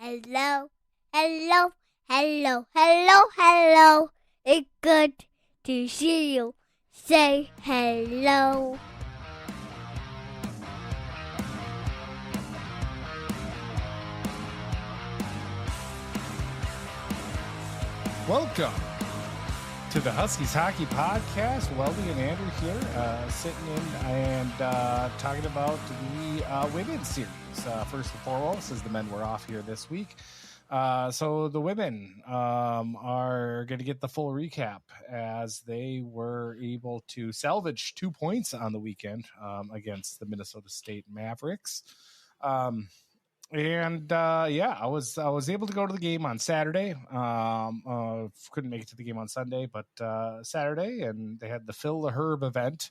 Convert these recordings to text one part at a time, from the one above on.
Hello, hello, hello, hello, hello. It's good to see you. Say hello. Welcome to the Huskies Hockey Podcast. Weldie and Andrew here, sitting in and talking about the women's series. First and foremost, as the men were off here this week. So the women are going to get the full recap as they were able to salvage 2 points on the weekend against the Minnesota State Mavericks. I was able to go to the game on Saturday. Couldn't make it to the game on Sunday, but Saturday, and they had the Phil the Herb event,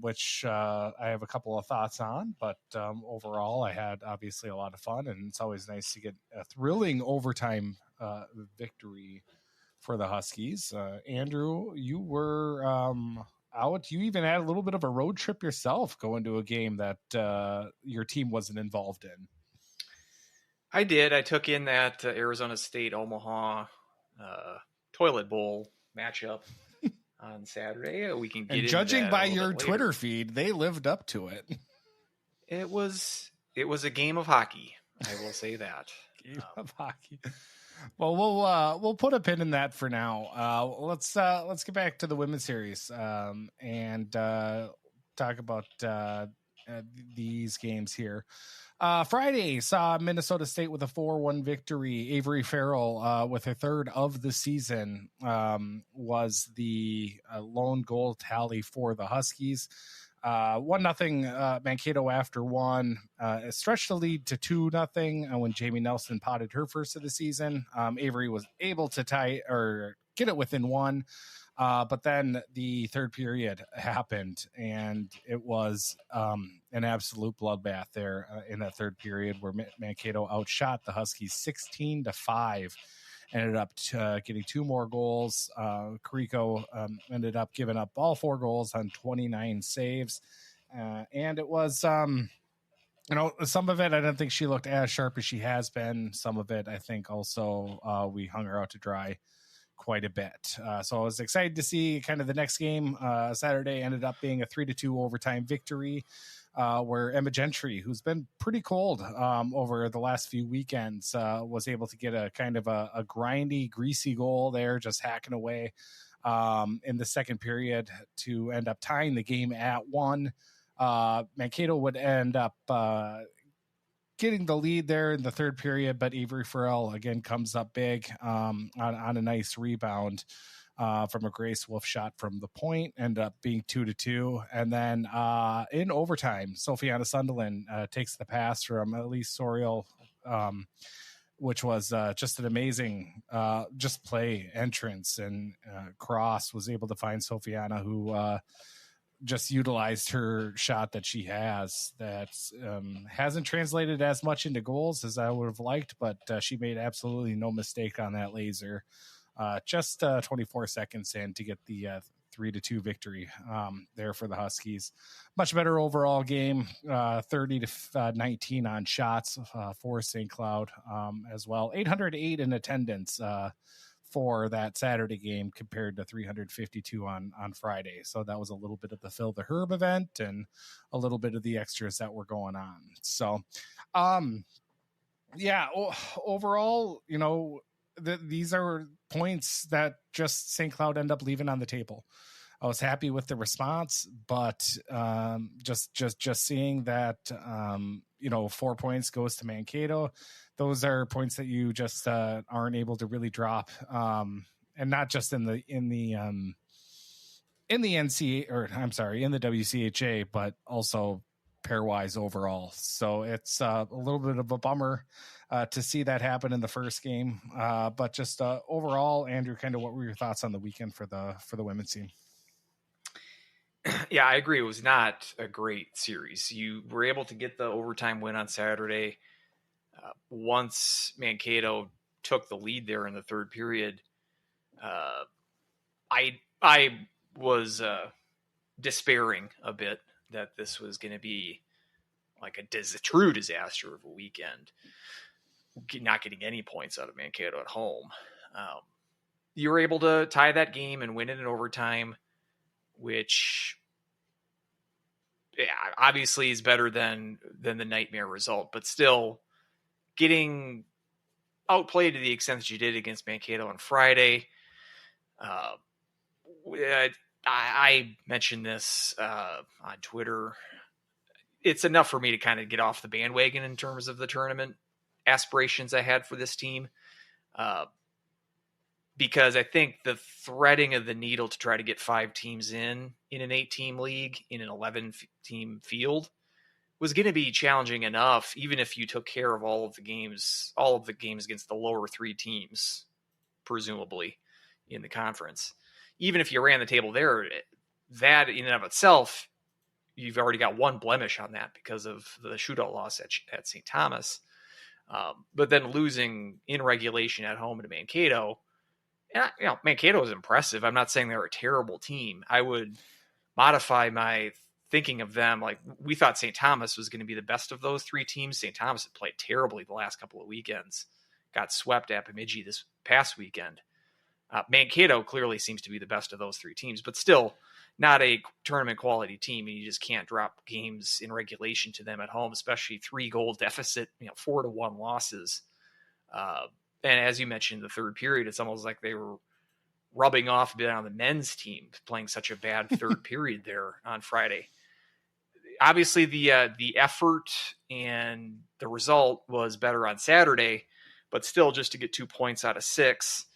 which I have a couple of thoughts on. But overall, I had obviously a lot of fun, and it's always nice to get a thrilling overtime victory for the Huskies. Andrew, you were out. You even had a little bit of a road trip yourself, going to a game that your team wasn't involved in. I did. I took in that Arizona State Omaha toilet bowl matchup on Saturday. We can get and judging by your Twitter feed, they lived up to it. It was a game of hockey. I will say that. Game of hockey. Well, we'll put a pin in that for now. Let's get back to the women's series and talk about these games here. Friday saw Minnesota State with a 4-1 victory. Avery Farrell, with her third of the season, was the lone goal tally for the Huskies. 1-0 Mankato after one. It stretched the lead to 2-0 when Jamie Nelson potted her first of the season. Avery was able to tie or get it within one. But then the third period happened, and it was an absolute bloodbath there in that third period, where Mankato outshot the Huskies 16-5. Ended up getting 2 more goals. Carrico ended up giving up all 4 goals on 29 saves, and it was some of it I don't think she looked as sharp as she has been. Some of it I think also we hung her out to dry quite a bit. So I was excited to see kind of the next game. Saturday ended up being a 3-2 overtime victory, where Emma Gentry, who's been pretty cold over the last few weekends, was able to get a kind of a grindy, greasy goal there, just hacking away in the second period to end up tying the game at 1. Mankato would end up getting the lead there in the third period, but Avery Farrell again comes up big on a nice rebound from a Grace Wolf shot from the point, ended up being 2-2. And then in overtime, Sophiana Sunderland takes the pass from Elise Sorial, which was just an amazing just play entrance, and Cross was able to find Sophiana, who just utilized her shot that she has that hasn't translated as much into goals as I would have liked, but she made absolutely no mistake on that laser. Just 24 seconds in to get the 3-2 victory there for the Huskies. Much better overall game, 30-19 on shots for St. Cloud as well. 808 in attendance for that Saturday game compared to 352 on Friday. So that was a little bit of the Phil the Herb event and a little bit of the extras that were going on. So, overall, these are points that just St. Cloud end up leaving on the table. I was happy with the response, but just seeing that, 4 points goes to Mankato. Those are points that you just aren't able to really drop, and not just in the NCAA, or I'm sorry, in the WCHA, but also pairwise overall. So it's a little bit of a bummer to see that happen in the first game, but just overall, Andrew, kind of what were your thoughts on the weekend for the women's team? Yeah, I agree. It was not a great series. You were able to get the overtime win on Saturday. Once Mankato took the lead there in the third period, I was despairing a bit that this was going to be like a true disaster of a weekend. not getting any points out of Mankato at home. You were able to tie that game and win it in overtime, which obviously is better than the nightmare result, but still getting outplayed to the extent that you did against Mankato on Friday. I mentioned this on Twitter. It's enough for me to kind of get off the bandwagon in terms of the tournament aspirations I had for this team. Because I think the threading of the needle to try to get 5 teams in an 8-team league in an 11-team field was going to be challenging enough, even if you took care of all of the games against the lower 3 teams, presumably in the conference. Even if you ran the table there, that in and of itself, you've already got one blemish on that because of the shootout loss at St. Thomas. But then losing in regulation at home to Mankato, and Mankato is impressive. I'm not saying they're a terrible team. I would modify my thinking of them. Like, we thought St. Thomas was going to be the best of those 3 teams. St. Thomas had played terribly the last couple of weekends. Got swept at Bemidji this past weekend. Mankato clearly seems to be the best of those 3 teams, but still not a tournament quality team. And you just can't drop games in regulation to them at home, especially 3-goal deficit, 4-1 losses. And as you mentioned, the third period, it's almost like they were rubbing off a bit on the men's team, playing such a bad third period there on Friday. Obviously, the effort and the result was better on Saturday, but still, just to get 2 points out of 6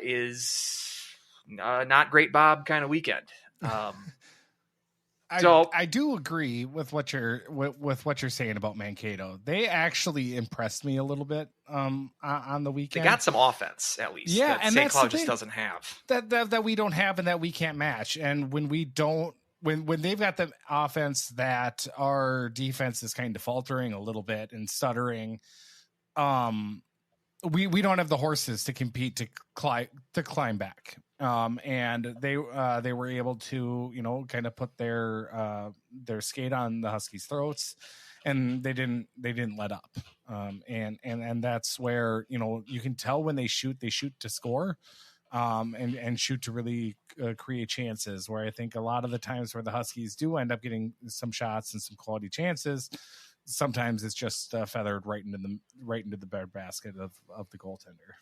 is not great Bob kind of weekend. I do agree with what you're saying about Mankato. They actually impressed me a little bit on the weekend. They got some offense at least. Yeah, that and St. that's Cloud the just thing doesn't have. That we don't have and that we can't match. And when we don't, when they've got the offense that our defense is kind of faltering a little bit and stuttering, we don't have the horses to compete to climb back. And they were able to, kind of put their skate on the Huskies' throats, and they didn't let up. And that's where, you can tell when they shoot to score, and shoot to really create chances, where I think a lot of the times where the Huskies do end up getting some shots and some quality chances, sometimes it's just feathered right into the bare basket of the goaltender.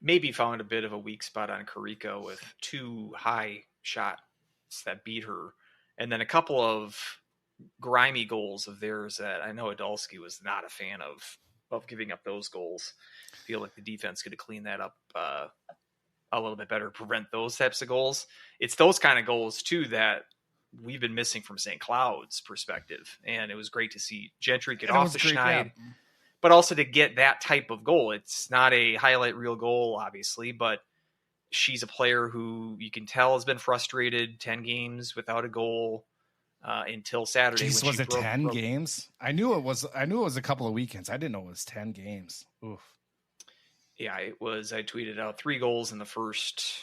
Maybe found a bit of a weak spot on Karika with 2 high shots that beat her, and then a couple of grimy goals of theirs that I know Idalski was not a fan of giving up those goals. I feel like the defense could have cleaned that up a little bit better, prevent those types of goals. It's those kind of goals too that we've been missing from St. Cloud's perspective, and it was great to see Gentry get off the schneid. Yeah. But also to get that type of goal. It's not a highlight reel goal, obviously, but she's a player who you can tell has been frustrated. 10 games without a goal until Saturday. Jeez, was it 10 games? I knew it was a couple of weekends. I didn't know it was 10 games. Oof. Yeah, it was. I tweeted out 3 goals in the first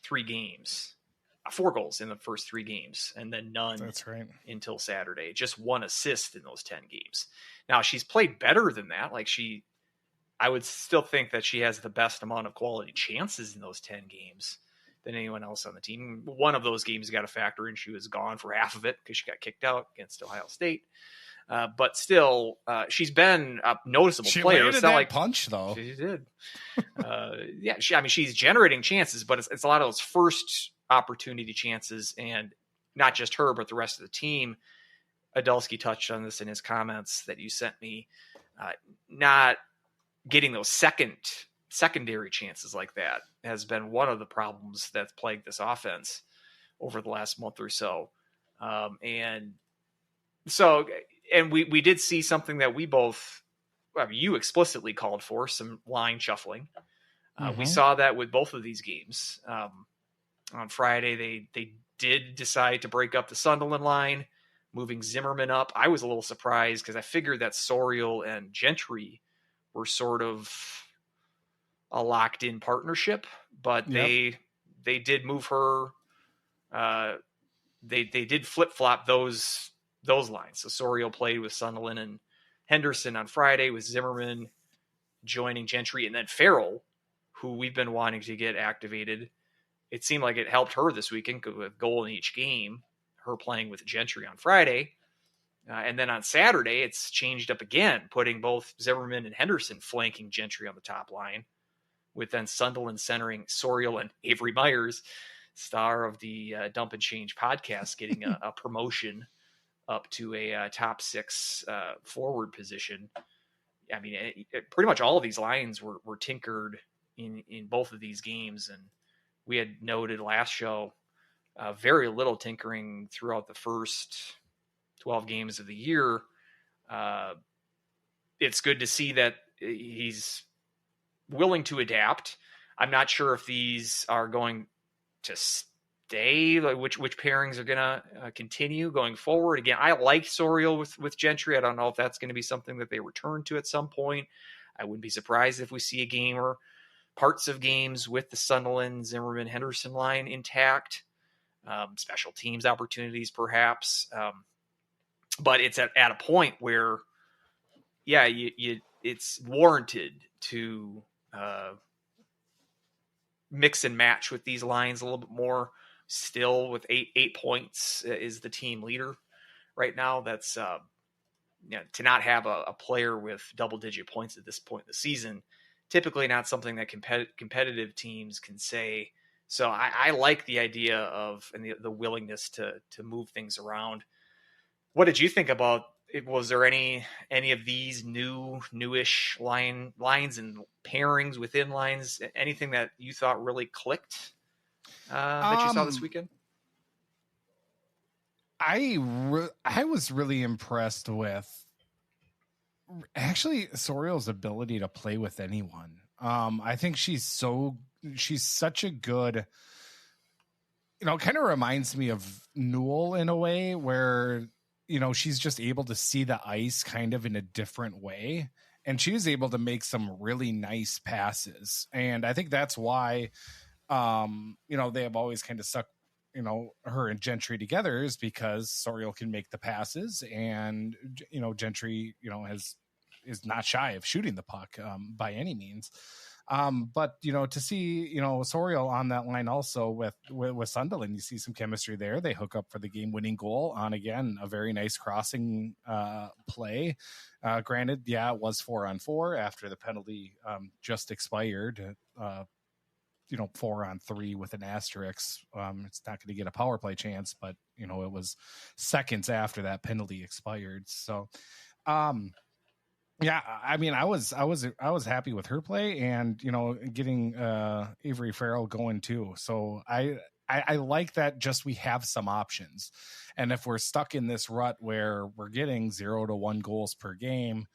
3 games. 4 goals in the first 3 games, and then none. That's right. Until Saturday. Just 1 assist in those 10 games. Now, she's played better than that. I would still think that she has the best amount of quality chances in those 10 games than anyone else on the team. One of those games got a factor, and she was gone for half of it because she got kicked out against Ohio State. But still, she's been a noticeable player. It's not like punch, though. She did. Yeah, she's generating chances, but it's a lot of those first opportunity chances, and not just her, but the rest of the team. Idalski touched on this in his comments that you sent me. Not getting those secondary chances like that has been one of the problems that's plagued this offense over the last month or so. And we did see something that we both, you explicitly called for, some line shuffling. We saw that with both of these games. On Friday, they did decide to break up the Sunderland line, moving Zimmerman up. I was a little surprised because I figured that Sorial and Gentry were sort of a locked-in partnership, but they did move her. They did flip-flop those lines. So Sorial played with Sunderland and Henderson on Friday with Zimmerman joining Gentry, and then Farrell, who we've been wanting to get activated. It seemed like it helped her this weekend with a goal in each game, her playing with Gentry on Friday. And then on Saturday, it's changed up again, putting both Zimmerman and Henderson flanking Gentry on the top line, with then Sunderland centering Sorial and Avery Myers, star of the Dump and Change podcast, getting a promotion up to a top 6 forward position. I mean, pretty much all of these lines were tinkered in both of these games. And we had noted last show very little tinkering throughout the first 12 games of the year. It's good to see that he's willing to adapt. I'm not sure if these are going to stay, like which pairings are going to continue going forward. Again, I like Sorial with Gentry. I don't know if that's going to be something that they return to at some point. I wouldn't be surprised if we see a game or parts of games with the Sunderland, Zimmerman, Henderson line intact. Special teams opportunities, perhaps. But it's at a point where, yeah, it's warranted to mix and match with these lines a little bit more. Still, with 8 points, is the team leader right now. That's to not have a player with double-digit points at this point in the season, typically not something that competitive teams can say. So I like the idea of and the willingness to move things around. What did you think about? Was there any of these newish lines and pairings within lines? Anything that you thought really clicked that you saw this weekend? I was really impressed with actually Sorial's ability to play with anyone. I think she's such a good, kind of reminds me of Newell in a way where, she's just able to see the ice kind of in a different way. And she was able to make some really nice passes. And I think that's why, they have always kind of stuck, her and Gentry together, is because Sorial can make the passes and, Gentry, is not shy of shooting the puck by any means. But to see Sorial on that line also with Sunderland, you see some chemistry there. They hook up for the game-winning goal on, again, a very nice crossing play. Granted, it was 4-on-4 after the penalty just expired. 4-on-3 with an asterisk. It's not going to get a power play chance, but it was seconds after that penalty expired. So. Yeah, I mean, I was happy with her play and, getting Avery Farrell going too. So I like that just we have some options. And if we're stuck in this rut where we're getting 0 to 1 goals per game,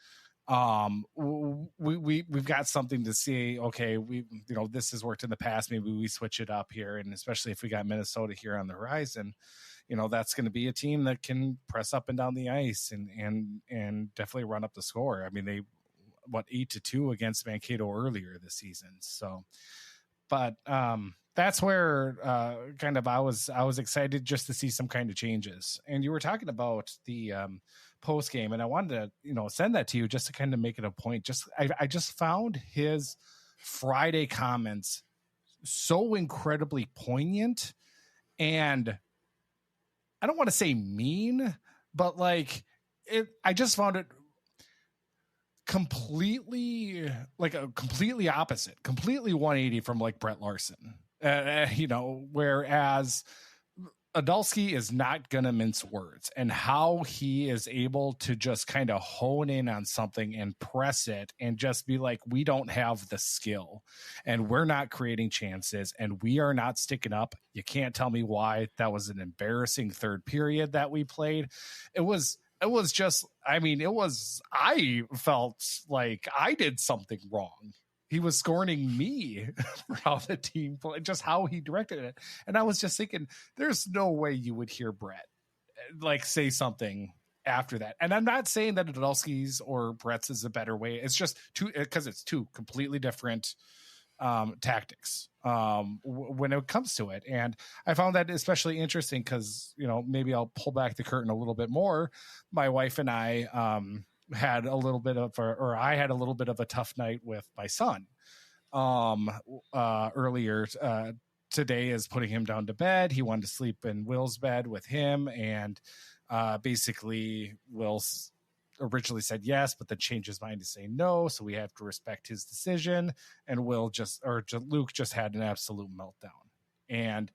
we've got something to see. Okay, this has worked in the past. Maybe we switch it up here. And especially if we got Minnesota here on the horizon, that's going to be a team that can press up and down the ice and definitely run up the score. I mean, they 8-2 against Mankato earlier this season. So, but that's where kind of I was excited just to see some kind of changes. And you were talking about the post game, and I wanted to send that to you just to kind of make it a point. I just found his Friday comments so incredibly poignant, and I don't want to say mean, but I just found it completely opposite, completely 180 from Brett Larson, whereas Idalski is not going to mince words, and how he is able to just kind of hone in on something and press it and just be like, we don't have the skill and we're not creating chances and we are not sticking up. You can't tell me why. That was an embarrassing third period that we played. It was just, I felt like I did something wrong. He was scorning me for how the team played, just how he directed it. And I was just thinking, there's no way you would hear Brett say something after that. And I'm not saying that Idalski's or Brett's is a better way. It's just because it's two completely different tactics when it comes to it. And I found that especially interesting because, maybe I'll pull back the curtain a little bit more. My wife and I, had a little bit of, or I had a little bit of a tough night with my son earlier today, is putting him down to bed. He wanted to sleep in Will's bed with him, and basically Will's originally said yes, but then changed his mind to say no, so we have to respect his decision. And Luke just had an absolute meltdown. And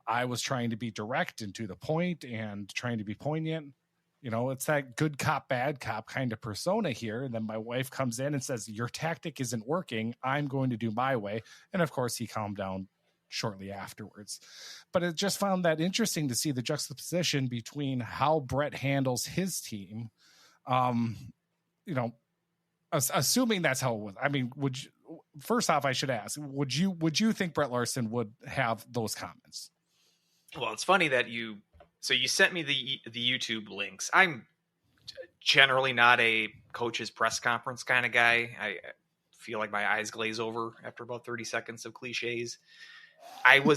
I was trying to be direct and to the point and trying to be poignant. It's that good cop, bad cop kind of persona here. And then my wife comes in and says, your tactic isn't working. I'm going to do my way. And of course he calmed down shortly afterwards. But it just found that interesting to see the juxtaposition between how Brett handles his team. Assuming that's how it was. I mean, first off, I should ask, would you think Brett Larson would have those comments? Well, it's funny that you sent me the YouTube links. I'm generally not a coach's press conference kind of guy. I feel like my eyes glaze over after about 30 seconds of cliches. I will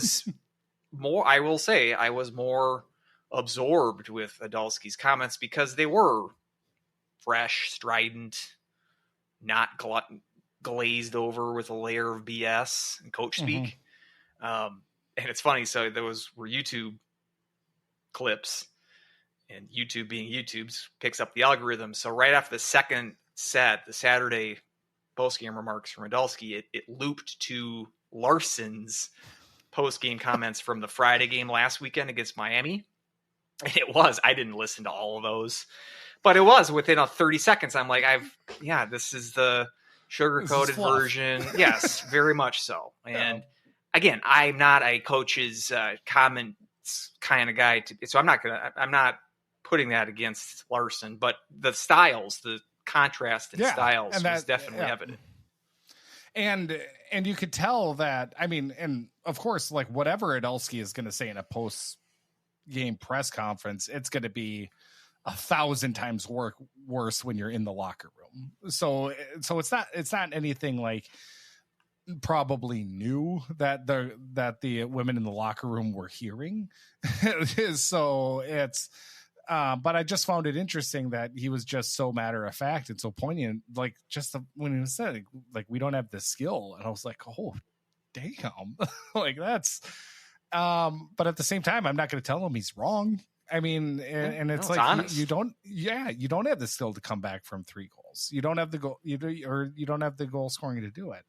say I was more absorbed with Idalski's comments because they were fresh, strident, not glazed over with a layer of BS and coach speak. And it's funny. So those were YouTube clips, and YouTube being YouTube's picks up the algorithm. So right after the second set, the Saturday postgame remarks from Idalski, it looped to Larson's postgame comments from the Friday game last weekend against Miami. And I didn't listen to all of those, but it was within 30 seconds. I'm like, this is the sugar-coated version. Yes, very much so. And again, I'm not a coach's comments kind of guy, so I'm not putting that against Larson, but the contrast in styles was definitely evident. And you could tell that, I mean, and of course, like whatever Idalski is going to say in a post-game press conference, it's going to be 1,000 times worse when you're in the locker room. So it's not anything like probably new that the women in the locker room were hearing. So it's, but I just found it interesting that he was just so matter of fact and so poignant, like when he said like we don't have the skill, and I was like, oh damn, like that's. But at the same time, I'm not going to tell him he's wrong. I mean, and it's like you don't have the skill to come back from 3 goals. You don't have the goal, you don't have the goal scoring to do it.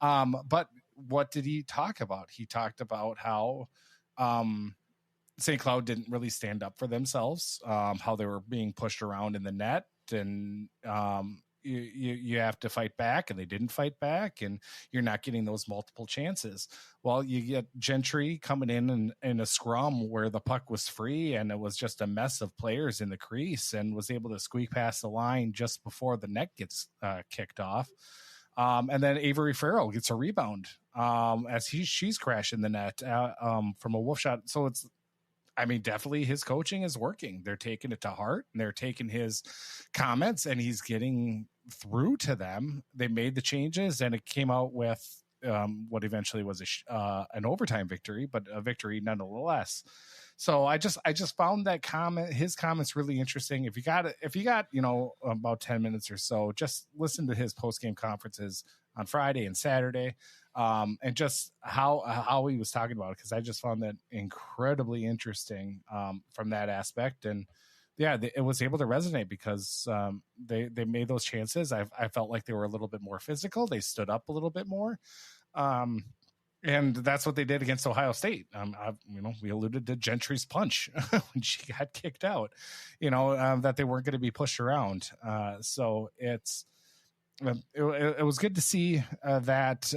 But what did he talk about? He talked about how St. Cloud didn't really stand up for themselves, how they were being pushed around in the net, and you have to fight back, and they didn't fight back, and you're not getting those multiple chances. Well, you get Gentry coming in a scrum where the puck was free, and it was just a mess of players in the crease, and was able to squeak past the line just before the net gets kicked off. And then Avery Farrell gets a rebound as she's crashing the net from a wolf shot. So it's, I mean, definitely his coaching is working. They're taking it to heart, and they're taking his comments, and he's getting through to them. They made the changes, and it came out with what eventually was an overtime victory, but a victory nonetheless. So I just found that his comments really interesting. If you got about 10 minutes or so, just listen to his post game conferences on Friday and Saturday. And just how he was talking about it, because I just found that incredibly interesting from that aspect. And yeah, it was able to resonate because they made those chances. I felt like they were a little bit more physical. They stood up a little bit more. And that's what they did against Ohio State. We alluded to Gentry's punch when she got kicked out, that they weren't going to be pushed around. So it was good to see that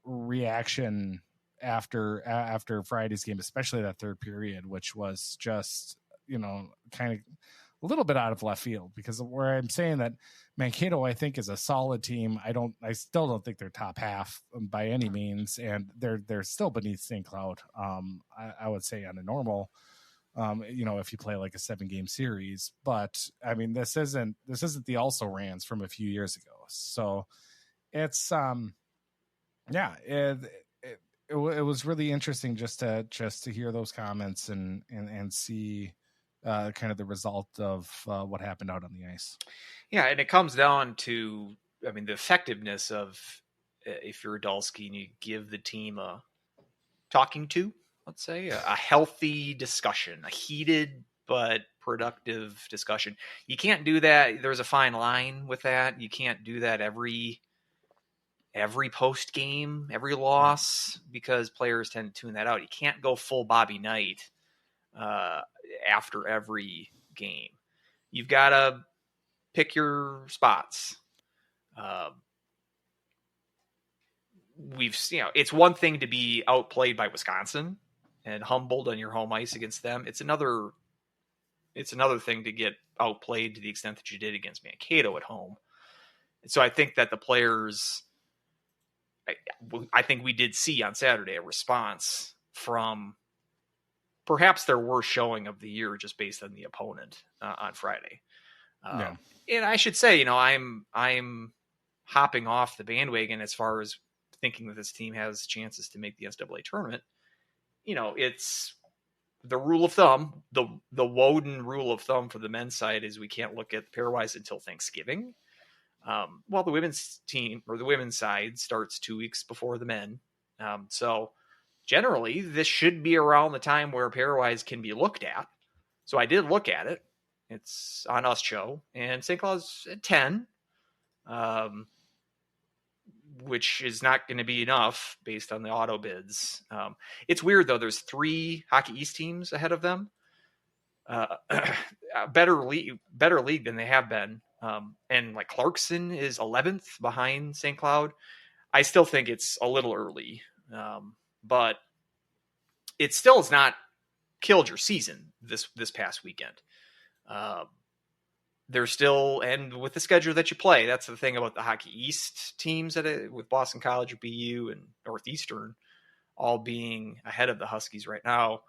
reaction after Friday's game, especially that third period, which was just, kind of a little bit out of left field, because where I'm saying that Mankato, I think, is a solid team. I still don't think they're top half by any means. And they're still beneath St. Cloud. I would say on a normal, if you play like a 7-game series, but I mean, this isn't the also rans from a few years ago. So it's, it was really interesting just to hear those comments and see kind of the result of what happened out on the ice. Yeah, and it comes down to, I mean, the effectiveness of if you're Idalski and you give the team a talking to, let's say, a healthy discussion, a heated but productive discussion. You can't do that. There's a fine line with that. You can't do that every post game, every loss, because players tend to tune that out. You can't go full Bobby Knight after every game. You've got to pick your spots. It's one thing to be outplayed by Wisconsin and humbled on your home ice against them. It's another thing to get outplayed to the extent that you did against Mankato at home. And so I think that the players, I think we did see on Saturday a response from perhaps their worst showing of the year, just based on the opponent on Friday. And I should say, I'm hopping off the bandwagon as far as thinking that this team has chances to make the NCAA tournament. It's the rule of thumb, the Woden rule of thumb for the men's side is we can't look at pairwise until Thanksgiving. While the women's team or the women's side starts 2 weeks before the men. So generally this should be around the time where pairwise can be looked at. So I did look at it. It's on Us Show, and St. Cloud's at 10, which is not going to be enough based on the auto bids. It's weird though. There's 3 Hockey East teams ahead of them. Better league than they have been. And like Clarkson is 11th behind St. Cloud. I still think it's a little early, but it still has not killed your season this past weekend. There's still, and with the schedule that you play, that's the thing about the Hockey East teams with Boston College, BU, and Northeastern all being ahead of the Huskies right now.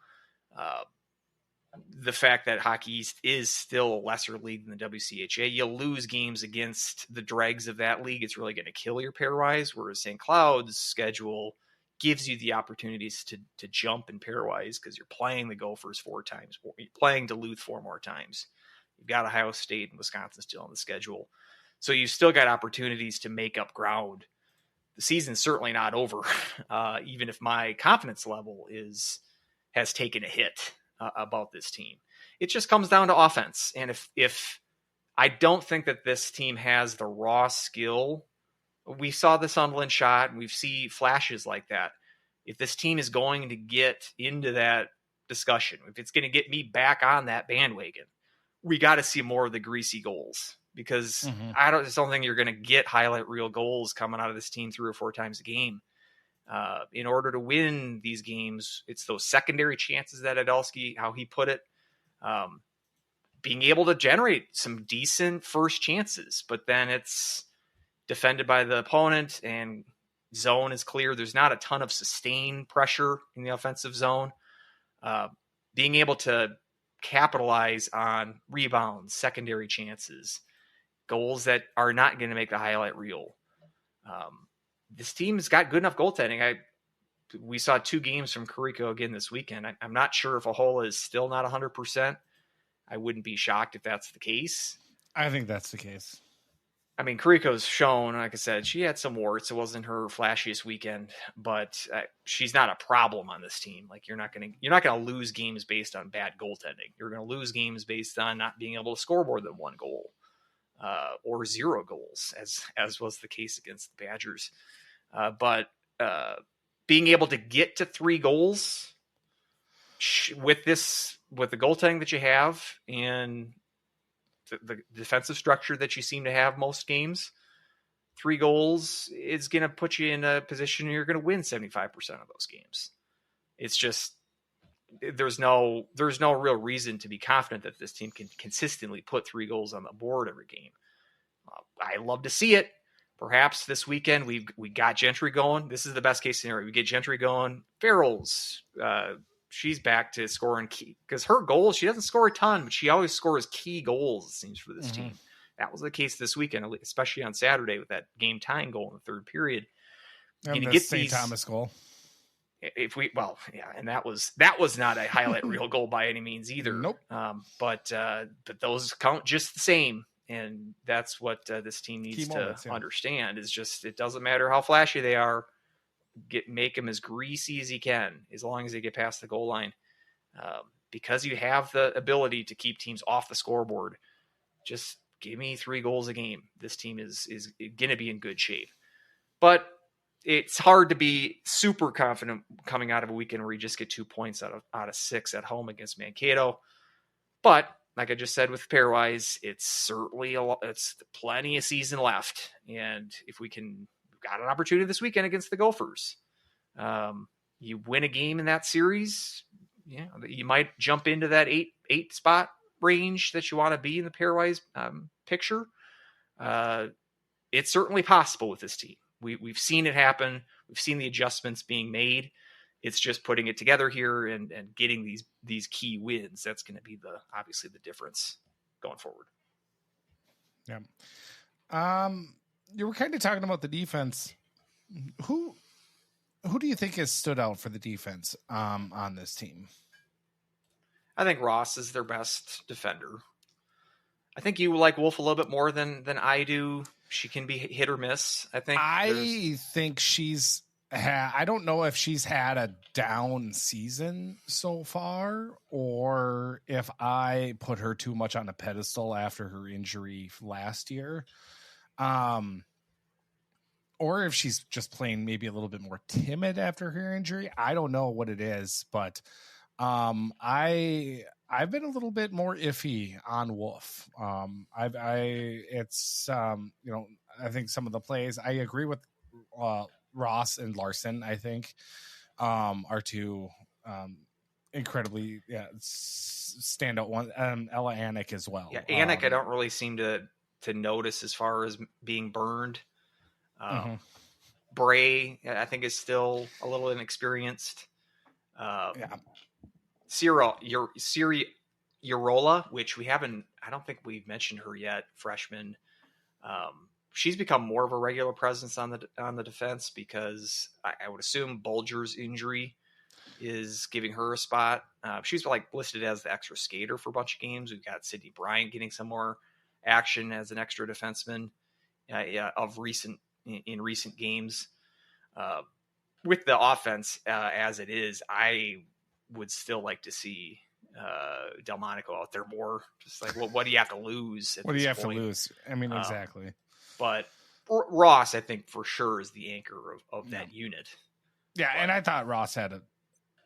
The fact that Hockey East is still a lesser league than the WCHA, you lose games against the dregs of that league, it's really going to kill your pairwise, whereas St. Cloud's schedule gives you the opportunities to jump in pairwise because you're playing the Gophers 4 times, you're playing Duluth 4 more times. You've got Ohio State and Wisconsin still on the schedule. So you've still got opportunities to make up ground. The season's certainly not over, even if my confidence level has taken a hit about this team. It just comes down to offense. And if I don't think that this team has the raw skill, we saw the Sunderland shot, and we see flashes like that. If this team is going to get into that discussion, if it's going to get me back on that bandwagon, we got to see more of the greasy goals, because I just don't think you're going to get highlight reel goals coming out of this team 3 or 4 times a game. In order to win these games, it's those secondary chances that Idalski, how he put it, being able to generate some decent first chances, but then it's defended by the opponent and zone is clear. There's not a ton of sustained pressure in the offensive zone. Being able to capitalize on rebounds, secondary chances, goals that are not going to make the highlight reel. This team's got good enough goaltending. We saw 2 games from Carrico again this weekend. I'm not sure if Ahola is still not 100%. I wouldn't be shocked if that's the case. I think that's the case. I mean, Carrico's shown, like I said, she had some warts. It wasn't her flashiest weekend, but she's not a problem on this team. Like you're not going to lose games based on bad goaltending. You're going to lose games based on not being able to score more than 1 goal or 0 goals, as was the case against the Badgers. But being able to get to 3 goals with the goaltending that you have and the defensive structure that you seem to have most games, 3 goals is going to put you in a position you're going to win 75% of those games. It's just, there's no real reason to be confident that this team can consistently put 3 goals on the board every game. I love to see it. Perhaps this weekend we got Gentry going. This is the best case scenario. We get Gentry going. Farrell's, she's back to scoring key, because her goals, she doesn't score a ton, but she always scores key goals, it seems, for this team. That was the case this weekend, especially on Saturday with that game tying goal in the 3rd period. And the St. Thomas goal. and that was not a highlight reel goal by any means either. Nope. But those count just the same, and that's what this team needs to understand. Is just it doesn't matter how flashy they are, make them as greasy as you can, as long as they get past the goal line, because you have the ability to keep teams off the scoreboard. Just give me 3 goals a game. This team is going to be in good shape, but it's hard to be super confident coming out of a weekend where you just get 2 points out of 6 at home against Mankato. But like I just said with pairwise, it's plenty of season left. And if we've got an opportunity this weekend against the Gophers, you win a game in that series, you might jump into that eight spot range that you want to be in the pairwise picture. It's certainly possible with this team. We've seen it happen. We've seen the adjustments being made. It's just putting it together here and getting these key wins. That's going to be obviously the difference going forward. Yeah. You were kind of talking about the defense. Who do you think has stood out for the defense on this team? I think Ross is their best defender. I think you like Wolf a little bit more than I do. She can be hit or miss. I think she's I don't know if she's had a down season so far, or if I put her too much on a pedestal after her injury last year. Or if she's just playing maybe a little bit more timid after her injury. I don't know what it is, but I've been a little bit more iffy on Wolf. I think some of the plays, I agree with Ross and Larson, I think, are two incredibly standout one. Ella Anik as well. Yeah, Anik I don't really seem to notice as far as being burned. Bray, I think, is still a little inexperienced. Siri Urola, which I don't think we've mentioned her yet, freshman. She's become more of a regular presence on the defense because I would assume Bulger's injury is giving her a spot. She's listed as the extra skater for a bunch of games. We've got Sydney Bryant getting some more action as an extra defenseman in recent games. With the offense as it is, I would still like to see Delmonico out there more. Just what do you have to lose? What do you have to lose? I mean, exactly. But Ross, I think for sure, is the anchor of that unit. Yeah, and I thought Ross had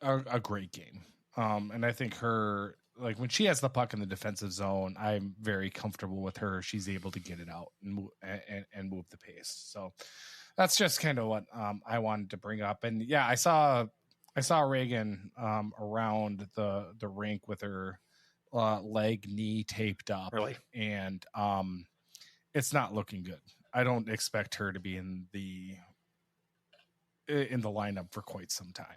a great game. And I think her, when she has the puck in the defensive zone, I'm very comfortable with her. She's able to get it out and move the pace. So that's just kind of what I wanted to bring up. And yeah, I saw Reagan around the rink with her knee taped up. Really? And it's not looking good. I don't expect her to be in the lineup for quite some time.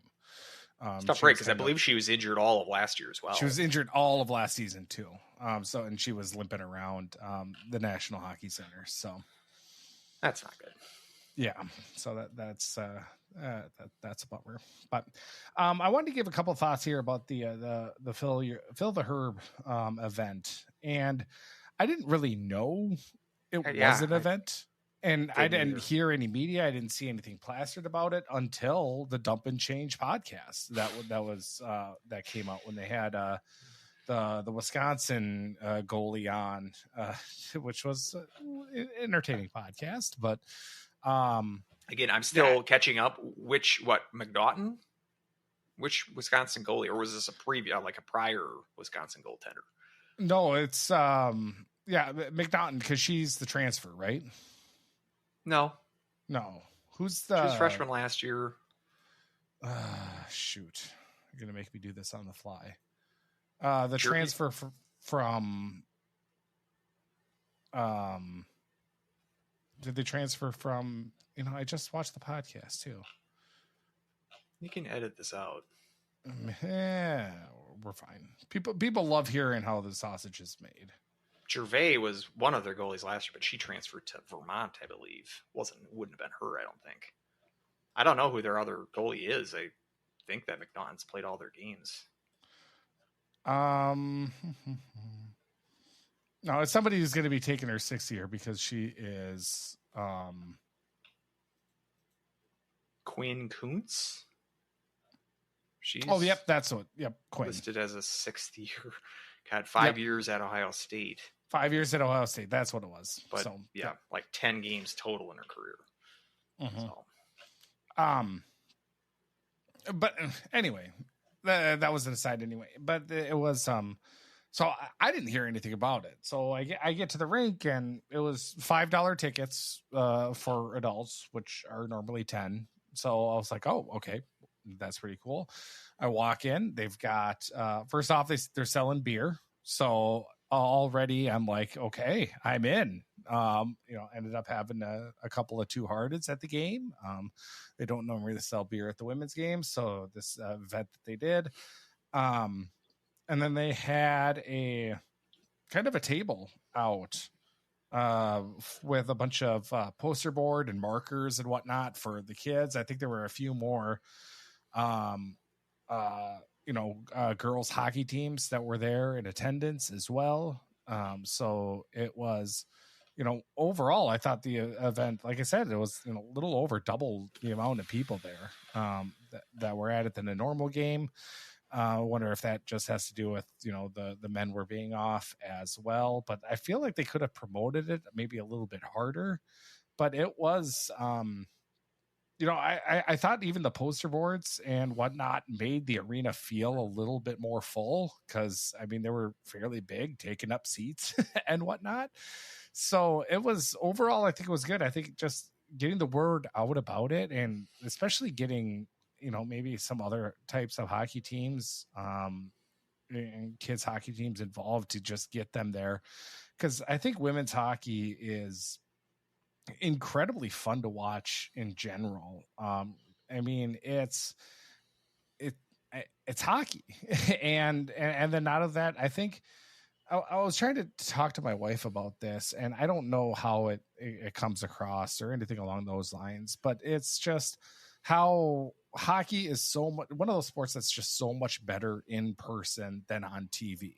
It's tough, right? Because I believe she was injured all of last year as well. She was injured all of last season too. And she was limping around the National Hockey Center. So that's not good. Yeah. So that's a bummer. But I wanted to give a couple thoughts here about the Phil the Herb event, and I didn't really know it was an event. And I didn't hear any media. I didn't see anything plastered about it until the Dump and Change podcast that came out when they had the Wisconsin goalie on, which was an entertaining podcast. But again, I'm still catching up. McNaughton? Which Wisconsin goalie, or was this a prior Wisconsin goaltender? No, it's McNaughton, because she's the transfer, right? No. Who's she was freshman last year? Shoot, you're gonna make me do this on the fly. The transfer from did they transfer from? I just watched the podcast too. You can edit this out. Yeah, we're fine. People love hearing how the sausage is made. Gervais was one of their goalies last year, but she transferred to Vermont, I believe. Wouldn't have been her, I don't think. I don't know who their other goalie is. think that McNaughton's played all their games. No, it's somebody who's going to be taking her 6th year because she is Quinn Kuntz. She's yep, that's what. Yep, Quinn. listed as a 6th year. Got 5 years at Ohio State. 5 years at Ohio State. That's what it was. But so, like 10 games total in her career. Mm-hmm. So. But anyway, that was an aside anyway. But it was so I didn't hear anything about it. So I get to the rink and it was $5 tickets for adults, which are normally 10. So I was like, oh, okay, that's pretty cool. I walk in, they've got first off they're selling beer. So already I'm like, okay, I'm in. Ended up having a couple of 2-hearteds at the game. They don't normally sell beer at the women's game, so this event that they did. And then they had a kind of a table out with a bunch of poster board and markers and whatnot for the kids. I think there were a few more girls hockey teams that were there in attendance as well. So it was, overall, I thought the event, like I said, it was a little over double the amount of people there that were at it than a normal game. I wonder if that just has to do with, the men were being off as well. But I feel like they could have promoted it maybe a little bit harder. But it was, I thought even the poster boards and whatnot made the arena feel a little bit more full because, they were fairly big, taking up seats and whatnot. So it was overall, I think it was good. I think just getting the word out about it and especially getting, maybe some other types of hockey teams and kids hockey teams involved to just get them there. Because I think women's hockey is incredibly fun to watch in general. It's hockey and then out of that, I think I was trying to talk to my wife about this and I don't know how it comes across or anything along those lines, but it's just how hockey is so much one of those sports that's just so much better in person than on TV.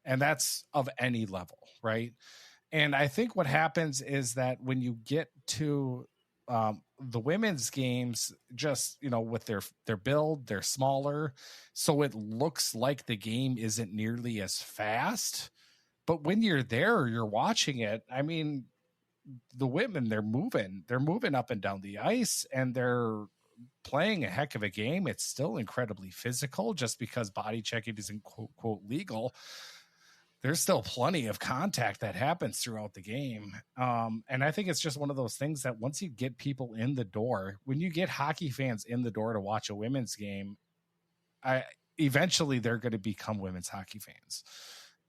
And that's of any level, right? And I think what happens is that when you get to the women's games, just, with their build, they're smaller. So it looks like the game isn't nearly as fast. But when you're there, you're watching it. The women, they're moving up and down the ice and they're playing a heck of a game. It's still incredibly physical just because body checking isn't quote legal. There's still plenty of contact that happens throughout the game. And I think it's just one of those things that once you get people in the door, when you get hockey fans in the door to watch a women's game, eventually they're going to become women's hockey fans.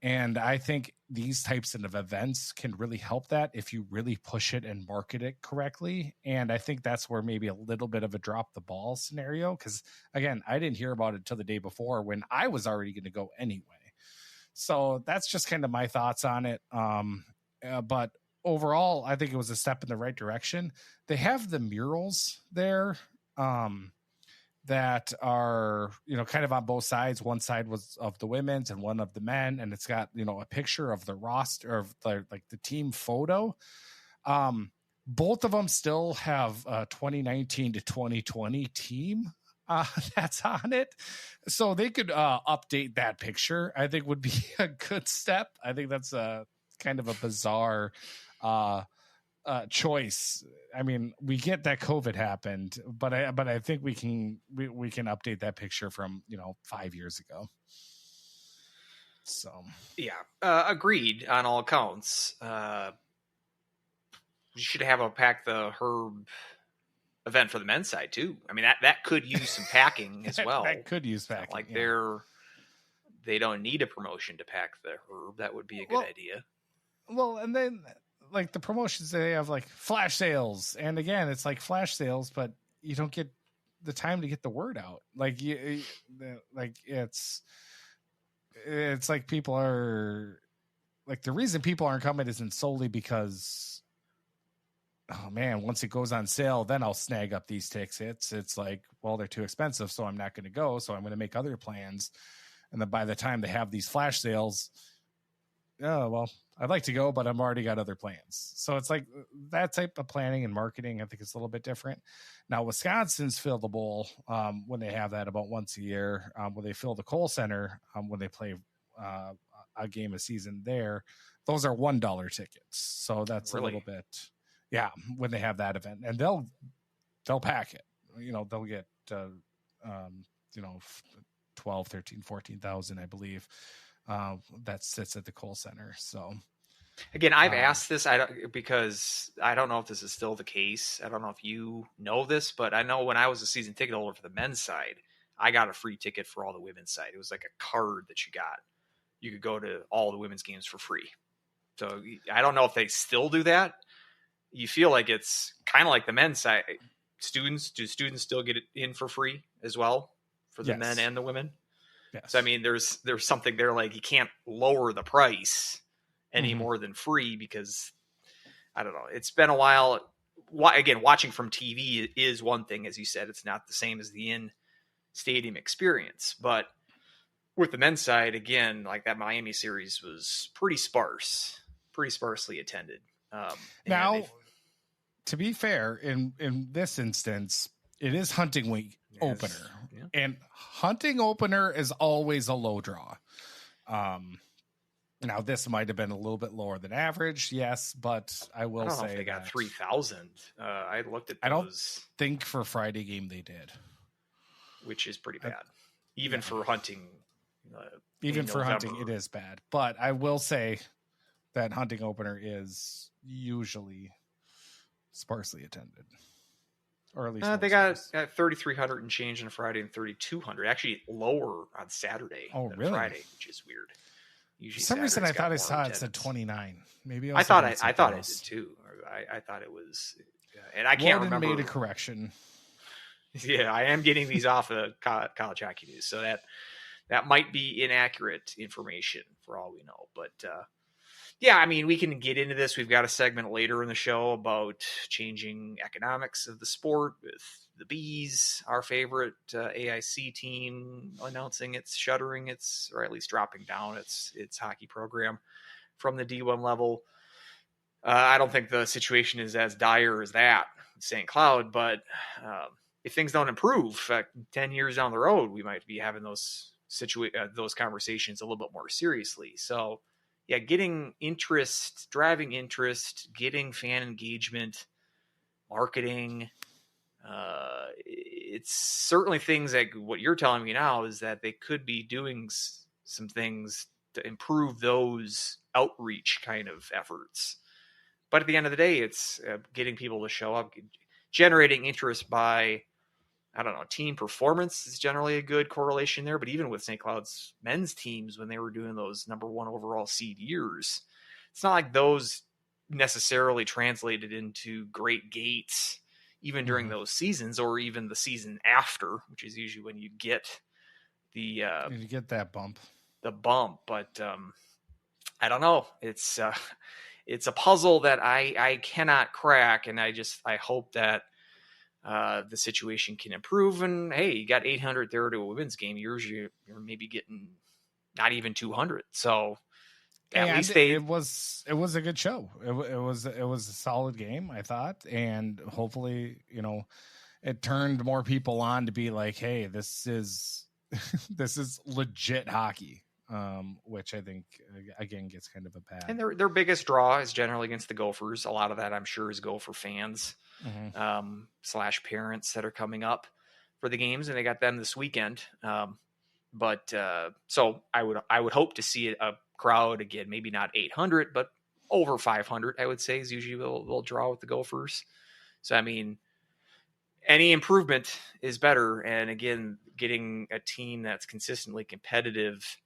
And I think these types of events can really help that if you really push it and market it correctly. And I think that's where maybe a little bit of a drop the ball scenario. Because again, I didn't hear about it till the day before when I was already going to go anyway. So that's just kind of my thoughts on it. But overall, I think it was a step in the right direction. They have the murals there that are, kind of on both sides. One side was of the women's and one of the men. And it's got, a picture of the roster of the team photo. Both of them still have 2019 to 2020 team that's on it. So they could update that picture, I think would be a good step. I think that's a kind of a bizarre choice. We get that COVID happened, but I think we can update that picture from 5 years ago. So yeah, agreed on all accounts. You should have a pack the Herb event for the men's side too. That could use some packing as well. That could use packing. They don't need a promotion to pack the Herb. That would be a good idea. Well, and then the promotions, they have flash sales, and again, it's flash sales, but you don't get the time to get the word out. It's people are the reason people aren't coming isn't solely because oh man, once it goes on sale, then I'll snag up these tickets. It's like, well, they're too expensive, so I'm not going to go. So I'm going to make other plans. And then by the time they have these flash sales, oh, well, I'd like to go, but I've already got other plans. So it's like that type of planning and marketing, I think it's a little bit different. Now, Wisconsin's Fill the Bowl, when they have that about once a year, when they fill the Kohl Center, when they play a game a season there, those are $1 tickets. So that's Really? a little bit, yeah, when they have that event. And they'll pack it. They'll get, 12, 13, 14,000, I believe. That sits at the Kohl Center. So again, I've asked this because I don't know if this is still the case. I don't know if you know this, but I know when I was a season ticket holder for the men's side, I got a free ticket for all the women's side. It was like a card that you got. You could go to all the women's games for free. So I don't know if they still do that. You feel like it's kind of like the men's side. Do students still get it in for free as well for the men and the women? Yes. So I mean, there's something there, like you can't lower the price any more than free, because I don't know. It's been a while. Again, watching from TV is one thing, as you said. It's not the same as the in-stadium experience. But with the men's side, again, like that Miami series was pretty sparsely attended. Now, to be fair, in this instance, it is hunting week opener. Yeah. And hunting opener is always a low draw. Now this might have been a little bit lower than average, yes, but I will say they got 3,000. I looked at those. I don't think for Friday game they did, which is pretty bad, even for hunting. Even for hunting, it is bad. But I will say that hunting opener is usually sparsely attended. Or at least they got 3,300 and change on Friday and 3,200. Actually, lower on Saturday than Friday, which is weird. Usually, for some reason, I thought I saw it said 29. Maybe I thought it did too. I thought it was, and I can't remember. Made a correction. Yeah, I am getting these off of College Hockey News, so that might be inaccurate information for all we know. But yeah, I mean, we can get into this. We've got a segment later in the show about changing economics of the sport with the Bees, our favorite AIC team, announcing it's shuttering or at least dropping down its hockey program from the D1 level. I don't think the situation is as dire as that in St. Cloud, but if things don't improve 10 years down the road, we might be having those conversations a little bit more seriously. So yeah, getting interest, driving interest, getting fan engagement, marketing. It's certainly things like what you're telling me now is that they could be doing some things to improve those outreach kind of efforts. But at the end of the day, it's getting people to show up, generating interest by, I don't know, team performance is generally a good correlation there. But even with St. Cloud's men's teams, when they were doing those number one overall seed years, it's not like those necessarily translated into great gates, even during those seasons or even the season after, which is usually when you get you get that bump. The bump. But I don't know. It's a puzzle that I cannot crack. And I hope that the situation can improve. And hey, you got 800 there to a women's game. You're maybe getting not even 200. So at least it was a good show. It was a solid game, I thought, and hopefully, it turned more people on to be like, hey, this is legit hockey. Which I think again gets kind of a bad. And their biggest draw is generally against the Gophers. A lot of that, I'm sure, is Gopher fans / parents that are coming up for the games, and they got them this weekend. But so I would hope to see a crowd again, maybe not 800, but over 500. I would say is usually they'll draw with the Gophers. So I mean, any improvement is better. And again, getting a team that's consistently competitive.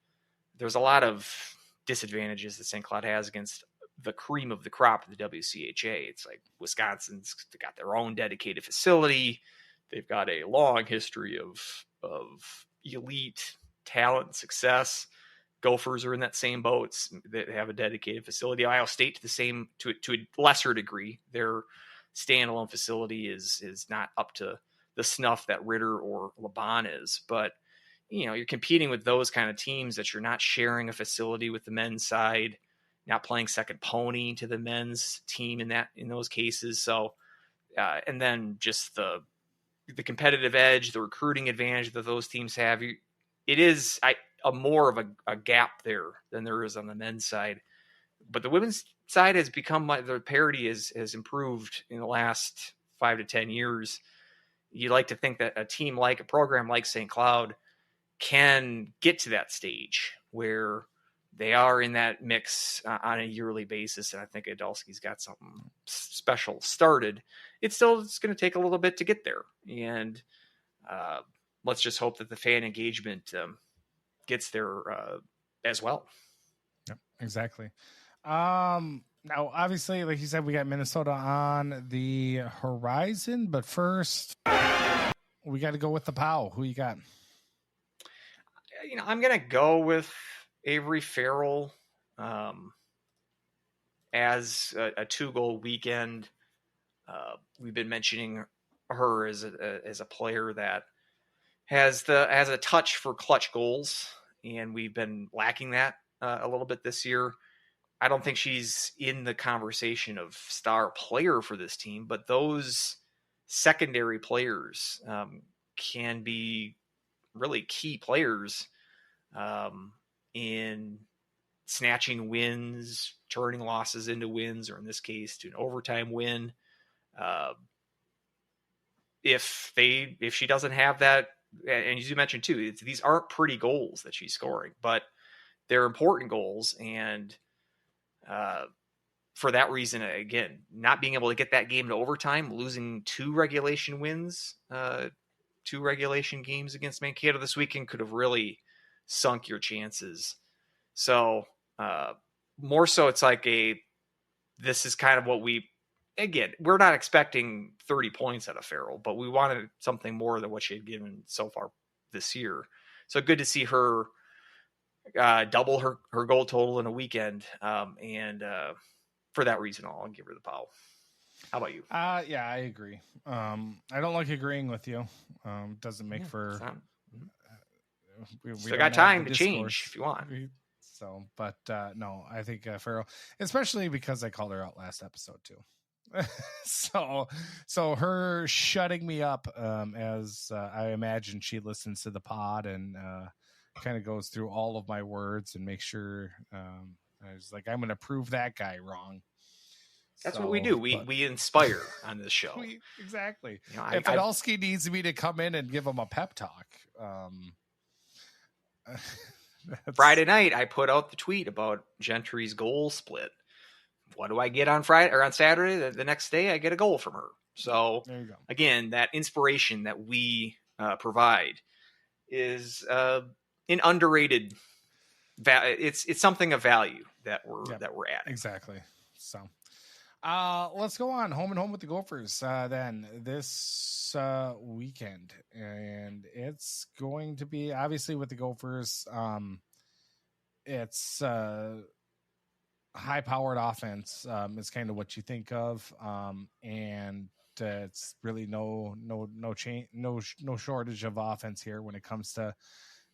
There's a lot of disadvantages that St. Cloud has against the cream of the crop of the WCHA. It's like Wisconsin's got their own dedicated facility. They've got a long history of elite talent and success. Gophers are in that same boat. They have a dedicated facility. Ohio State to a lesser degree. Their standalone facility is not up to the snuff that Ritter or LeBon is. But, you're competing with those kind of teams that you're not sharing a facility with the men's side, not playing second pony to the men's team in those cases. So, and then just the competitive edge, the recruiting advantage that those teams have, it is a more of a gap there than there is on the men's side. But the women's side has become, the parity has improved in the last 5 to 10 years. You like to think that a program like St. Cloud can get to that stage where they are in that mix on a yearly basis. And I think Idalski's got something special started. It's going to take a little bit to get there. And let's just hope that the fan engagement gets there as well. Yep, exactly. Now, obviously, like you said, we got Minnesota on the horizon, but first we got to go with the POW. Who you got? I'm going to go with Avery Farrell as a 2-goal weekend. We've been mentioning her as a player that has a touch for clutch goals, and we've been lacking that a little bit this year. I don't think she's in the conversation of star player for this team, but those secondary players can be really key players in snatching wins, turning losses into wins, or in this case, to an overtime win. If she doesn't have that, and as you mentioned too, these aren't pretty goals that she's scoring, but they're important goals. And for that reason, again, not being able to get that game to overtime, losing 2 regulation wins, 2 regulation games against Mankato this weekend could have really sunk your chances. So more so, it's like this is kind of what we're not expecting 30 points out of Farrell, but we wanted something more than what she had given so far this year. So good to see her double her goal total in a weekend. And for that reason, I'll give her the POW. How about you? Yeah, I agree. I don't like agreeing with you. Doesn't make for. We got time to change if you want. So, but no, I think Farrell, especially because I called her out last episode too. so her shutting me up as I imagine she listens to the pod and kind of goes through all of my words and makes sure I was like, I'm going to prove that guy wrong. That's what we do. We inspire on this show. Exactly. If Idalski needs me to come in and give him a pep talk. Friday night, I put out the tweet about Gentry's goal split. What do I get on Friday or on Saturday? The next day, I get a goal from her. So there you go. Again, that inspiration that we provide is an underrated. It's something of value that we're adding. Exactly. So let's go on home and home with the Gophers then this weekend, and it's going to be obviously with the Gophers. It's high-powered offense is kind of what you think of, and it's really no shortage of offense here when it comes to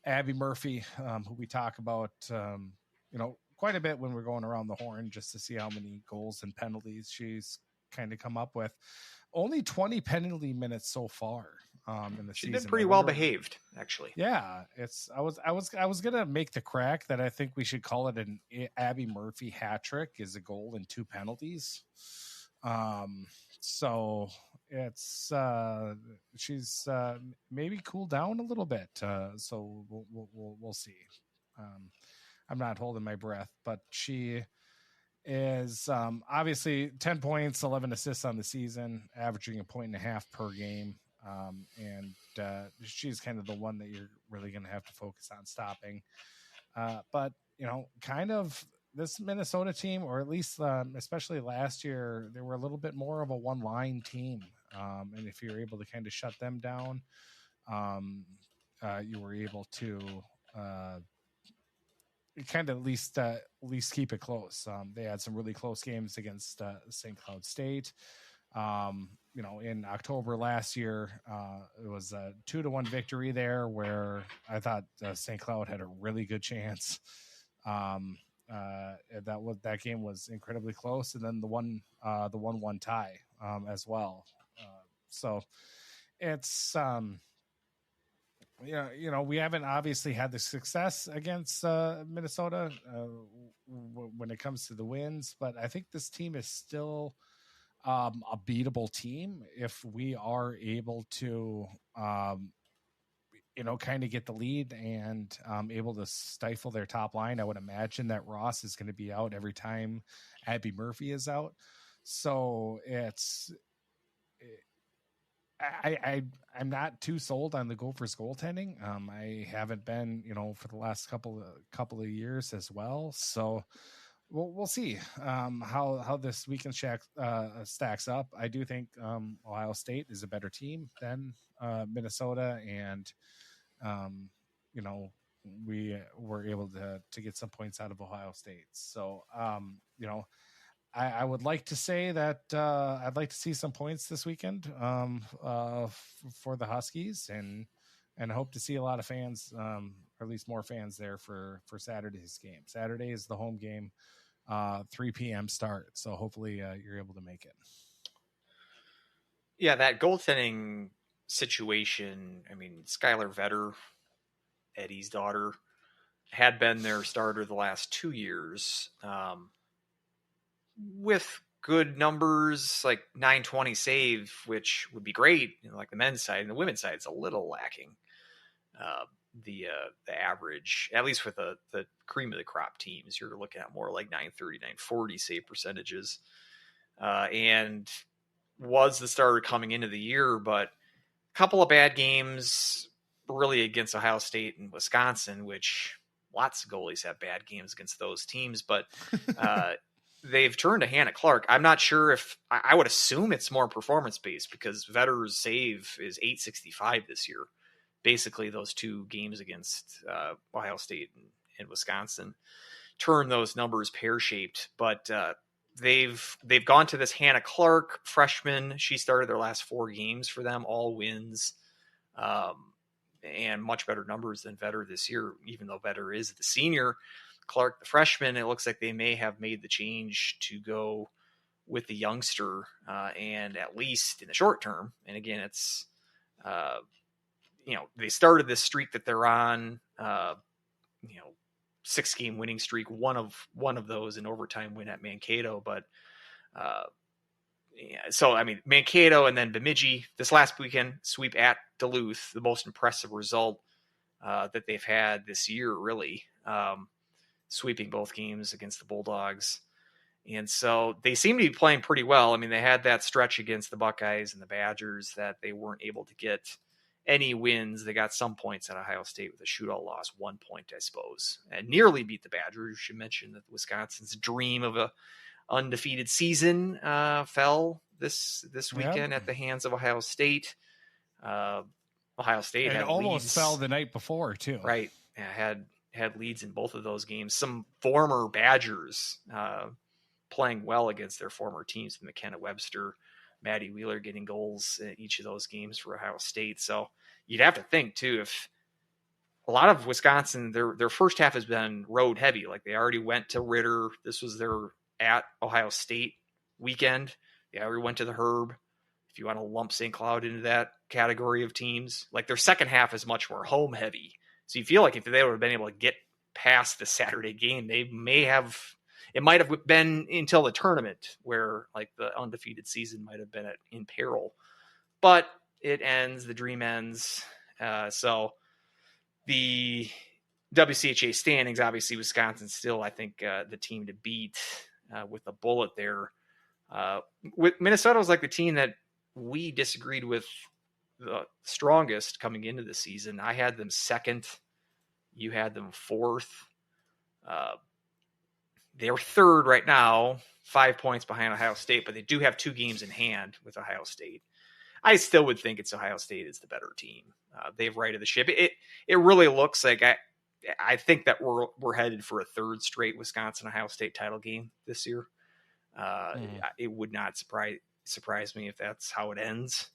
Abby Murphy, who we talk about, quite a bit when we're going around the horn just to see how many goals and penalties she's kind of come up with. Only 20 penalty minutes so far in the season. She's been pretty well behaved, actually. Yeah, I was gonna make the crack that I think we should call it an Abby Murphy hat trick, is a goal and 2 penalties. So it's she's maybe cooled down a little bit. So we'll see. I'm not holding my breath, but she is obviously 10 points, 11 assists on the season, averaging 1.5 per game. And she's kind of the one that you're really going to have to focus on stopping. But, kind of this Minnesota team, or at least especially last year, they were a little bit more of a one-line team. And if you're able to kind of shut them down, you were able to kind of at least keep it close. They had some really close games against St. Cloud State. In October last year, it was a 2-1 victory there where I thought St. Cloud had a really good chance. That game was incredibly close, and then the 1-1 tie as well. So it's we haven't obviously had the success against Minnesota when it comes to the wins, but I think this team is still a beatable team if we are able to kind of get the lead and able to stifle their top line. I would imagine that Ross is going to be out every time Abby Murphy is out. So I'm not too sold on the Gophers goaltending. I haven't been, for the last couple of years as well. So we'll see how this weekend stacks up. I do think Ohio State is a better team than Minnesota, and we were able to get some points out of Ohio State. So I would like to say that I'd like to see some points this weekend for the Huskies, and hope to see a lot of fans, or at least more fans there for Saturday's game. Saturday is the home game, 3 p.m. start. So hopefully you're able to make it. Yeah, that goaltending situation. I mean, Skylar Vetter, Eddie's daughter, had been their starter the last 2 years. With good numbers, like 920 save, which would be great, like the men's side. And the women's side is a little lacking. The average, at least with the cream of the crop teams, you're looking at more like 930, 940 save percentages. And was the starter coming into the year, but a couple of bad games really against Ohio State and Wisconsin, which lots of goalies have bad games against those teams, but they've turned to Hannah Clark. I'm not sure if I would assume it's more performance based because Vetter's save is 865 this year. Basically, those two games against Ohio State and Wisconsin turn those numbers pear shaped. But they've gone to this Hannah Clark freshman. She started their last 4 games for them, all wins, and much better numbers than Vetter this year. Even though Vetter is the senior, Clark, the freshman, it looks like they may have made the change to go with the youngster, and at least in the short term. And again, it's, they started this streak that they're on, 6-game winning streak, one of those an overtime win at Mankato. But so, I mean, Mankato and then Bemidji this last weekend, sweep at Duluth, the most impressive result that they've had this year, really. Sweeping both games against the Bulldogs. And so they seem to be playing pretty well. I mean, they had that stretch against the Buckeyes and the Badgers that they weren't able to get any wins. They got some points at Ohio State with a shootout loss, 1 point, I suppose, and nearly beat the Badgers. You should mention that Wisconsin's dream of a undefeated season fell this weekend at the hands of Ohio State. Ohio State had almost leads. Fell the night before too. Right. Yeah, had leads in both of those games. Some former Badgers playing well against their former teams. McKenna Webster, Maddie Wheeler getting goals in each of those games for Ohio State. So you'd have to think too, if a lot of Wisconsin, their first half has been road heavy. Like they already went to Ritter. This was their at Ohio State weekend. They already went to the Herb. If you want to lump St. Cloud into that category of teams, like their second half is much more home heavy. So you feel like if they would have been able to get past the Saturday game, it might have been until the tournament where like the undefeated season might have been in peril, but it ends, the dream ends. So the WCHA standings, obviously Wisconsin still, I think the team to beat with a bullet there. With Minnesota was like the team that we disagreed with the strongest coming into the season. I had them second. You had them fourth. They're third right now, 5 points behind Ohio State, but they do have 2 games in hand with Ohio State. I still would think it's Ohio State is the better team. They've righted the ship. It really looks like I think that we're headed for a third straight Wisconsin Ohio State title game this year. It would not surprise surprise me if that's how it ends.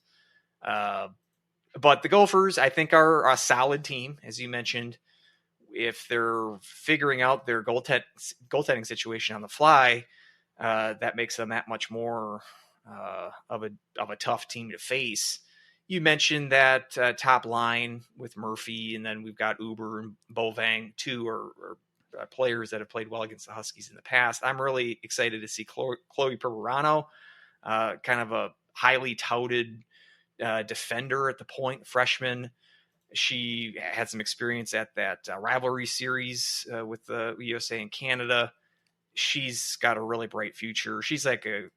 But the Gophers, I think, are a solid team, as you mentioned. If they're figuring out their goaltending situation on the fly, that makes them that much more of a tough team to face. You mentioned that top line with Murphy, and then we've got Uber and Bovang, too, are players that have played well against the Huskies in the past. I'm really excited to see Chloe Perverano, kind of a highly touted defender at the point, freshman. She had some experience at that rivalry series with the USA and Canada. She's got a really bright future. She's like a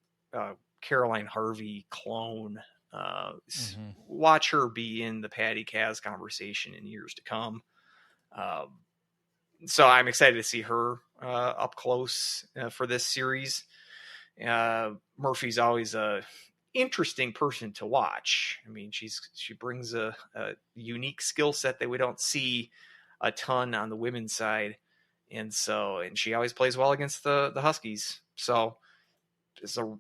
Caroline Harvey clone. Watch her be in the Patty Kaz conversation in years to come. So I'm excited to see her up close for this series. Murphy's always a interesting person to watch. I mean, she brings a unique skill set that we don't see a ton on the women's side. And she always plays well against the Huskies. So it's a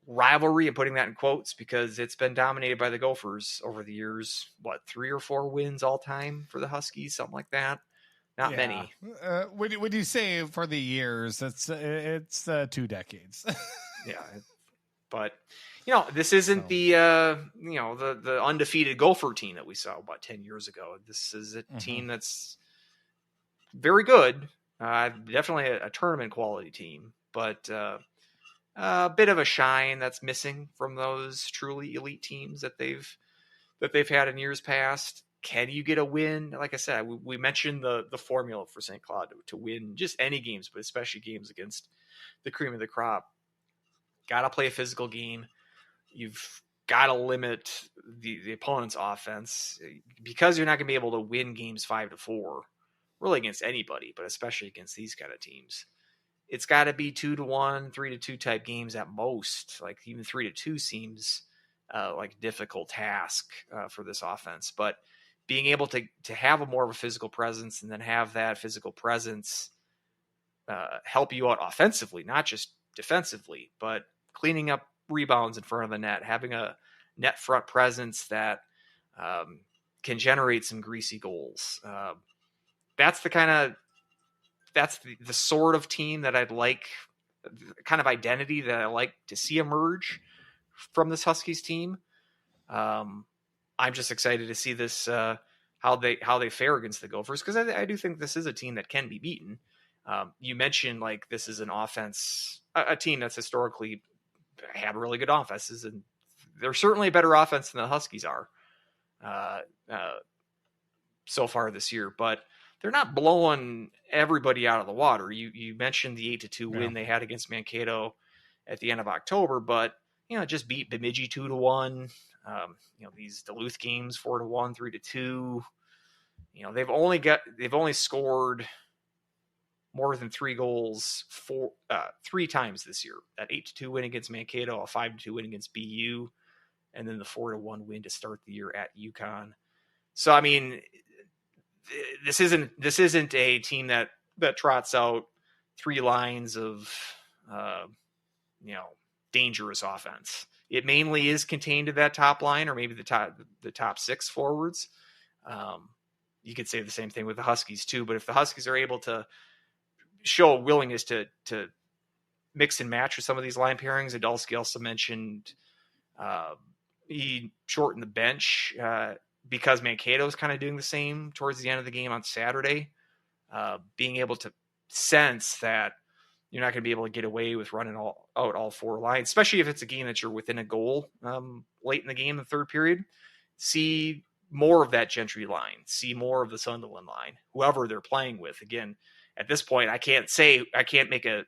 rivalry, and putting that in quotes because it's been dominated by the Gophers over the years. What, 3 or 4 wins all time for the Huskies, something like that? Not many. When you say for the years, it's 2 decades. Yeah, but this isn't the undefeated Gopher team that we saw about 10 years ago. This is a team that's very good, definitely a tournament quality team, but a bit of a shine that's missing from those truly elite teams that they've had in years past. Can you get a win? Like I said, we mentioned the formula for St. Cloud to win just any games, but especially games against the cream of the crop. Got to play a physical game. You've got to limit the opponent's offense because you're not going to be able to win games 5-4, really against anybody, but especially against these kind of teams. It's got to be 2-1, 3-2 type games at most. Like even 3-2 seems like a difficult task for this offense. But being able to have a more of a physical presence and then have that physical presence help you out offensively, not just defensively, but cleaning up rebounds in front of the net, having a net front presence that can generate some greasy goals. That's the sort of team that I'd like, the kind of identity that I like to see emerge from this Huskies team. I'm just excited to see this, how they fare against the Gophers, because I do think this is a team that can be beaten. You mentioned like this is an offense, a team that's historically had really good offenses, and they're certainly a better offense than the Huskies are so far this year, but they're not blowing everybody out of the water. You mentioned the 8-2 win they had against Mankato at the end of October, but just beat Bemidji 2-1. These Duluth games 4-1, 3-2. They've only scored more than 3 goals 3 times this year. That 8-2 win against Mankato, a 5-2 win against BU, and then the 4-1 win to start the year at UConn. So I mean, this isn't a team that trots out 3 lines of dangerous offense. It mainly is contained to that top line, or maybe the top 6 forwards. You could say the same thing with the Huskies too, but if the Huskies are able to show a willingness to mix and match with some of these line pairings, Idalski also mentioned he shortened the bench because Mankato is kind of doing the same towards the end of the game on Saturday, being able to sense that you're not going to be able to get away with running out all 4 lines, especially if it's a game that you're within a goal late in the game, the third period. See more of that Gentry line, see more of the Sunderland line, whoever they're playing with. Again, at this point, I can't make a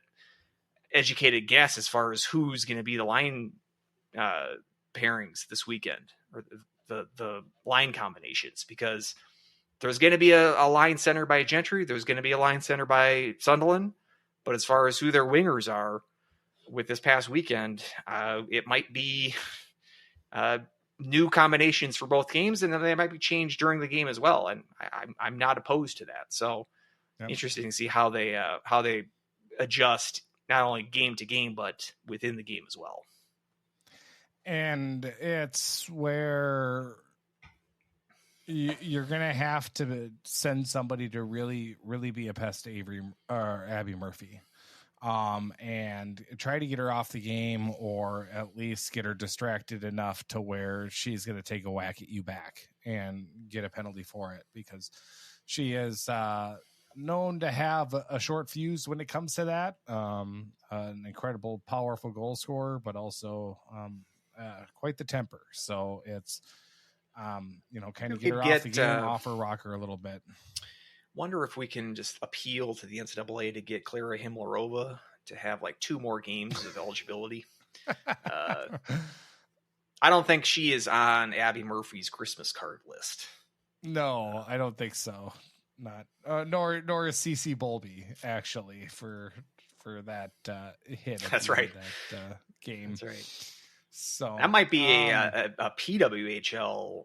educated guess as far as who's going to be the line pairings this weekend, or the line combinations, because there's going to be a line center by Gentry. There's going to be a line center by Sunderland. But as far as who their wingers are with this past weekend, it might be new combinations for both games, and then they might be changed during the game as well. And I'm not opposed to that. So interesting to see how they adjust not only game to game, but within the game as well. And it's where you're going to have to send somebody to really, really be a pest to Abby Murphy. And try to get her off the game, or at least get her distracted enough to where she's going to take a whack at you back and get a penalty for it, because she is known to have a short fuse when it comes to that. An incredible, powerful goal scorer, but also quite the temper. So it's, kind of get her off the game, off her rocker a little bit. Wonder if we can just appeal to the NCAA to get Clara Himlarova to have like 2 more games of eligibility. I don't think she is on Abby Murphy's Christmas card list. No, I don't think so. Not nor is CC Bolby actually for that hit. That's right. That game. That's right. So that might be a PWHL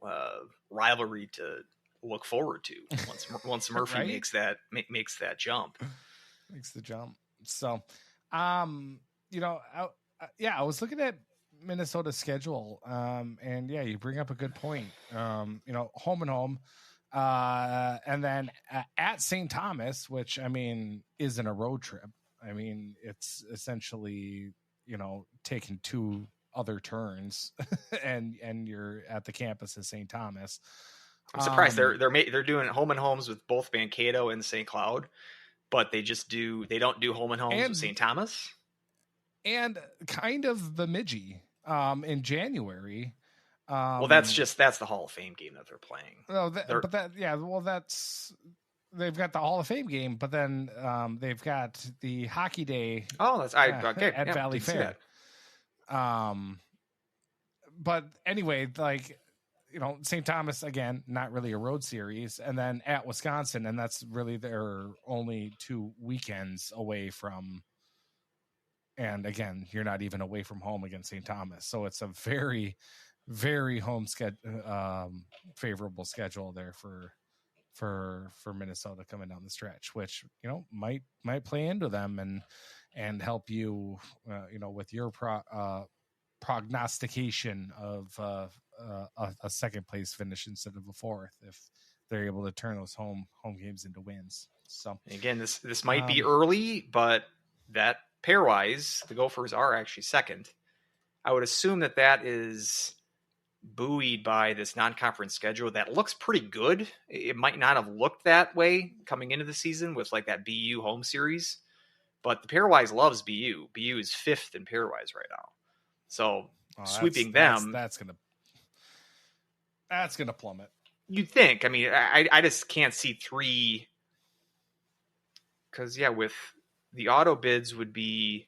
rivalry to look forward to once Murphy right? makes that jump. Makes the jump. So, I was looking at Minnesota's schedule, and yeah, you bring up a good point. Home and home, and then at St. Thomas, which I mean isn't a road trip. I mean, it's essentially taking 2 other turns, and you're at the campus of St. Thomas. I'm surprised they're doing home and homes with both Mankato and St. Cloud, but they don't do home and homes with St. Thomas and kind of Bemidji in January. Well, that's the Hall of Fame game that they're playing. They've got the Hall of Fame game, but then they've got the hockey day. Oh, that's okay. At Valley Fair. But anyway, like. St. Thomas, again, not really a road series, and then at Wisconsin, and that's really their only 2 weekends away from, and again, you're not even away from home against St. Thomas. So it's a very, very favorable schedule there for Minnesota coming down the stretch, which, might play into them and help you, with your prognostication of a second place finish instead of a 4th, if they're able to turn those home games into wins. So again, this might be early, but that pairwise, the Gophers are actually second. I would assume that is buoyed by this non-conference schedule that looks pretty good. It might not have looked that way coming into the season with like that BU home series, but the pairwise loves BU. BU is 5th in pairwise right now. So sweeping them, that's gonna plummet. You'd think. I mean, I just can't see 3, because with the auto bids would be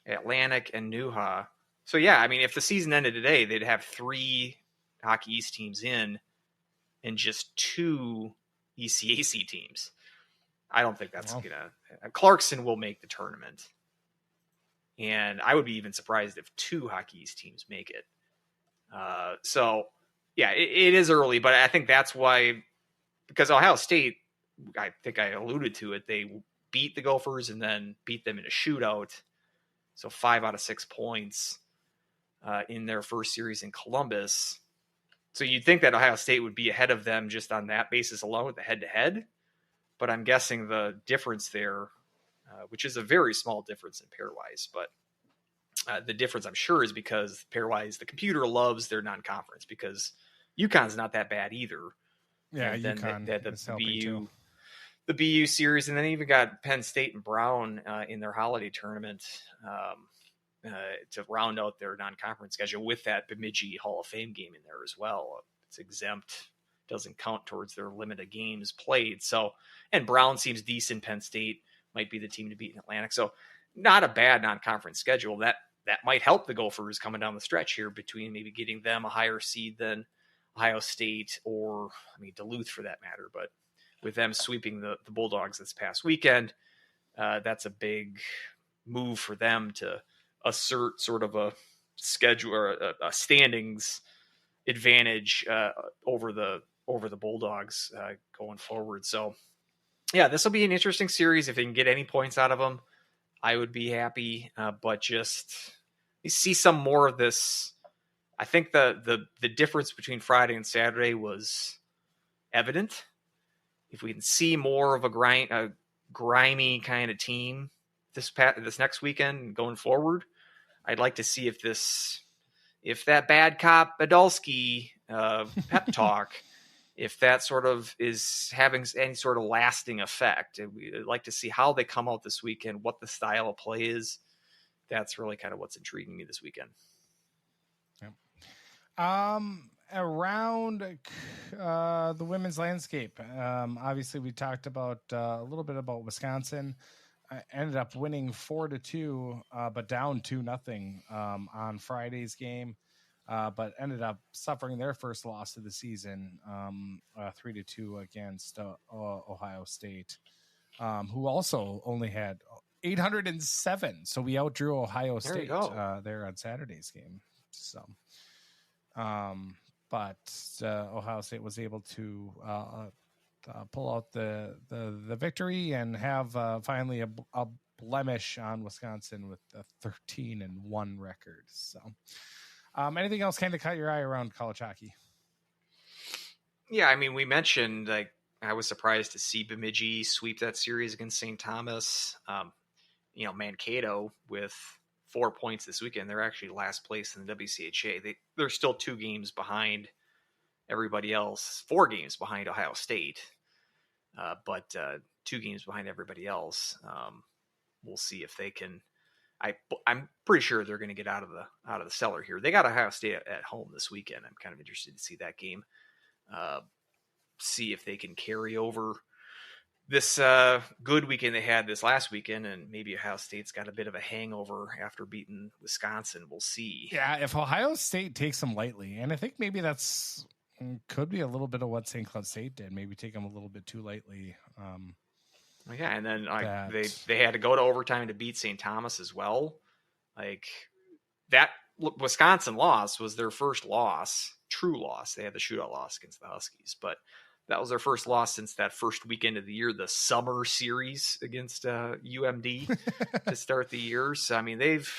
Atlantic and Neuha. So yeah, I mean, if the season ended today, they'd have 3 Hockey East teams in and just 2 ECAC teams. I don't think that's gonna. Clarkson will make the tournament. And I would be even surprised if 2 Hockey East teams make it. So, yeah, it is early, but I think that's why, because Ohio State, I think I alluded to it, they beat the Gophers and then beat them in a shootout. So 5 out of 6 points in their first series in Columbus. So you'd think that Ohio State would be ahead of them just on that basis alone with the head-to-head. But I'm guessing the difference there, which is a very small difference in pairwise, but the difference I'm sure is because pairwise, the computer loves their non-conference, because UConn's not that bad either. Yeah, and then UConn the BU series, and then even got Penn State and Brown in their holiday tournament to round out their non-conference schedule with that Bemidji Hall of Fame game in there as well. It's exempt, doesn't count towards their limited games played. So, and Brown seems decent. Penn State might be the team to beat in Atlantic. So not a bad non-conference schedule. That might help the Gophers coming down the stretch here, between maybe getting them a higher seed than Ohio State or, Duluth for that matter. But with them sweeping the Bulldogs this past weekend, that's a big move for them to assert sort of a schedule or a standings advantage over the Bulldogs going forward. So yeah, this will be an interesting series. If they can get any points out of them, I would be happy. But just you see some more of this I think the difference between Friday and Saturday was evident. If we can see more of a grimy kind of team this next weekend going forward, I'd like to see if that bad cop Idalski pep talk, if that sort of is having any sort of lasting effect. We'd like to see how they come out this weekend, what the style of play is. That's really kind of what's intriguing me this weekend. Around the women's landscape, obviously we talked about a little bit about Wisconsin. Ended up winning 4-2, but down 2-0 on Friday's game, but ended up suffering their first loss of the season, 3-2 against Ohio State, who also only had 807. So we outdrew Ohio State there on Saturday's game. So, but Ohio State was able to pull out the victory and have finally a blemish on Wisconsin with a 13-1 record. So, anything else kind of caught your eye around college hockey? Yeah, I mean, we mentioned I was surprised to see Bemidji sweep that series against St. Thomas. Mankato with 4 points this weekend. They're actually last place in the WCHA. They're still 2 games behind everybody else, 4 games behind Ohio State, but 2 games behind everybody else. We'll see if they can. I'm pretty sure they're going to get out of the cellar here. They got Ohio State at home this weekend. I'm kind of interested to see that game. See if they can carry over this good weekend they had this last weekend, and maybe Ohio State's got a bit of a hangover after beating Wisconsin. We'll see. Yeah, if Ohio State takes them lightly, and I think maybe that's could be a little bit of what St. Cloud State did, maybe take them a little bit too lightly. Yeah, and then they had to go to overtime to beat St. Thomas as well. Like that Wisconsin loss was their first true loss. They had the shootout loss against the Huskies, but that was their first loss since that first weekend of the year, the summer series against UMD to start the year. So, I mean, it's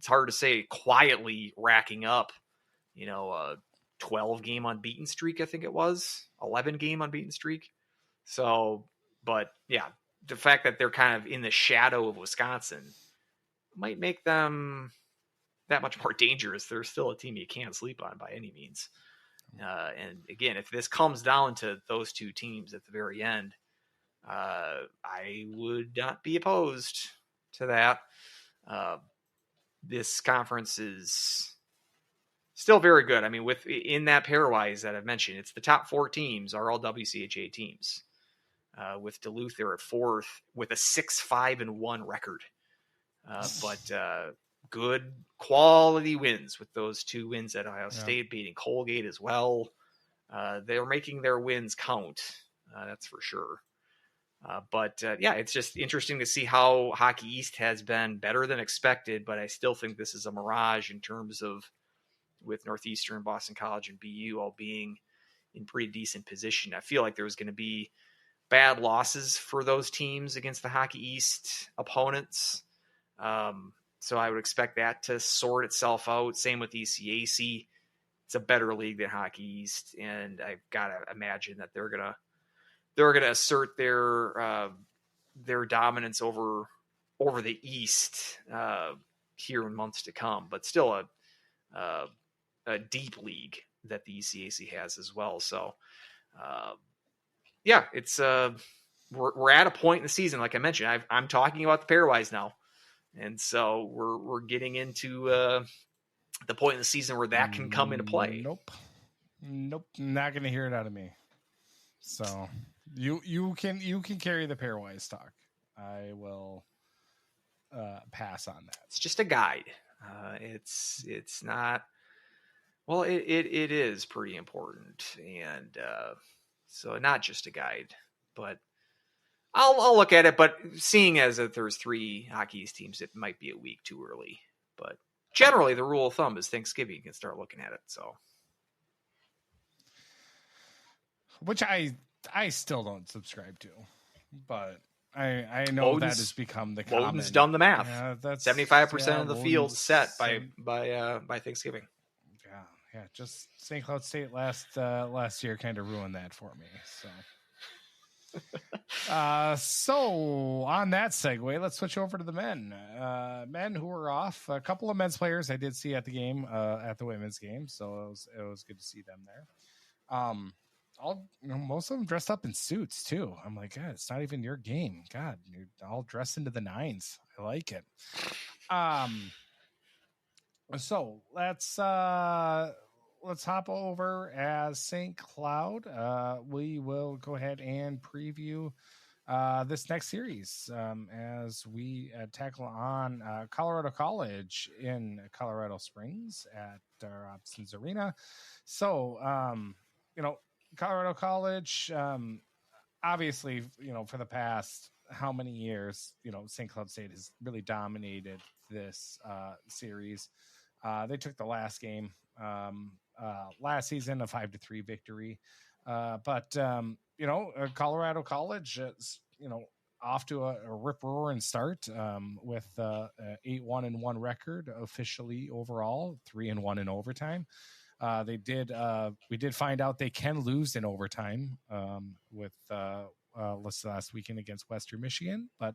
hard to say, quietly racking up, a 12-game unbeaten streak, I think it was, 11-game unbeaten streak. So, but yeah, the fact that they're kind of in the shadow of Wisconsin might make them that much more dangerous. They're still a team you can't sleep on by any means. And again, if this comes down to those 2 teams at the very end, I would not be opposed to that. This conference is still very good. I mean, in that pairwise that I've mentioned, it's the top 4 teams are all WCHA teams. With Duluth, they're at 4th with a 6-5-1 record. But good quality wins with those 2 wins at Ohio State, beating Colgate as well. They're making their wins count. That's for sure. But it's just interesting to see how Hockey East has been better than expected, but I still think this is a mirage in terms of with Northeastern, Boston College, and BU all being in pretty decent position. I feel like there was going to be bad losses for those teams against the Hockey East opponents. So I would expect that to sort itself out. Same with ECAC. It's a better league than Hockey East, and I've got to imagine that they're gonna assert their dominance over the East here in months to come. But still a deep league that the ECAC has as well. So it's we're at a point in the season, like I mentioned. I'm talking about the pairwise now. And so we're getting into the point in the season where that can come into play. Nope, not going to hear it out of me. So you can carry the pairwise talk. I will pass on that. It's just a guide. It's not. Well, it is pretty important, and so not just a guide, but. I'll look at it, but seeing as that there's 3 Hockey East teams, it might be a week too early. But generally, the rule of thumb is Thanksgiving you can start looking at it. So, which I still don't subscribe to, but I know that Woden's- has become the Woden's common. done the math. Yeah, that's 75% of the field Woden's set by Thanksgiving. Yeah. Just St. Cloud State last year kind of ruined that for me. So on that segue, let's switch over to the men. Men who were off. A couple of men's players I did see at the game, at the women's game, so it was good to see them there. Most of them dressed up in suits too. I'm like, God, it's not even your game. God, you're all dressed into the nines. I like it. So let's hop over as St. Cloud. We will go ahead and preview this next series as we tackle on Colorado College in Colorado Springs at Robson's Arena. So, Colorado College, obviously, for the past how many years, St. Cloud State has really dominated this series. They took the last game last season, a 5-3 victory. But Colorado College, off to a rip-roaring start with 8-1-1 record officially overall, 3-1 in overtime. We did find out they can lose in overtime with last weekend against Western Michigan, but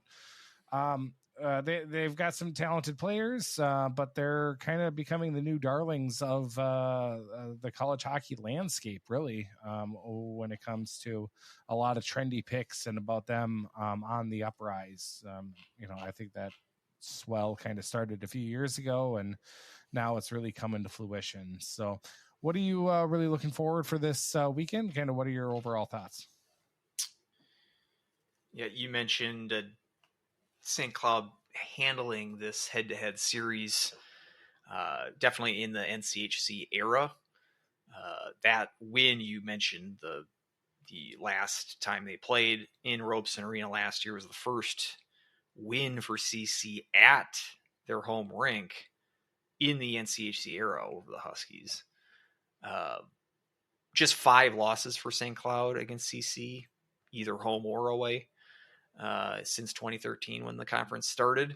they've got some talented players, but they're kind of becoming the new darlings of the college hockey landscape, really, when it comes to a lot of trendy picks and about them on the uprise. I think that swell kind of started a few years ago, and now it's really coming to fruition. So what are you really looking forward for this weekend? Kind of what are your overall thoughts? Yeah, you mentioned St. Cloud handling this head-to-head series definitely in the NCHC era. That win you mentioned, the last time they played in Robeson Arena last year, was the first win for CC at their home rink in the NCHC era over the Huskies. Just 5 losses for St. Cloud against CC, either home or away, since 2013 when the conference started.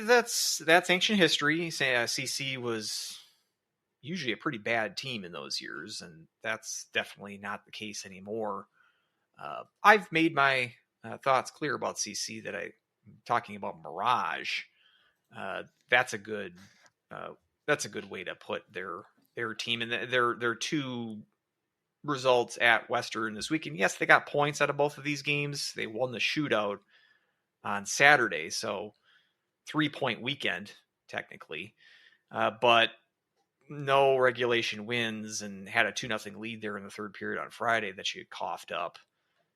That's ancient history. CC was usually a pretty bad team in those years, and that's definitely not the case anymore. I've made my thoughts clear about CC that I'm talking about Mirage. That's a good way to put their team, and their 2 results at Western this weekend. Yes, they got points out of both of these games. They won the shootout on Saturday, so 3-point weekend technically, but no regulation wins, and had a 2-0 lead there in the third period on Friday that you coughed up.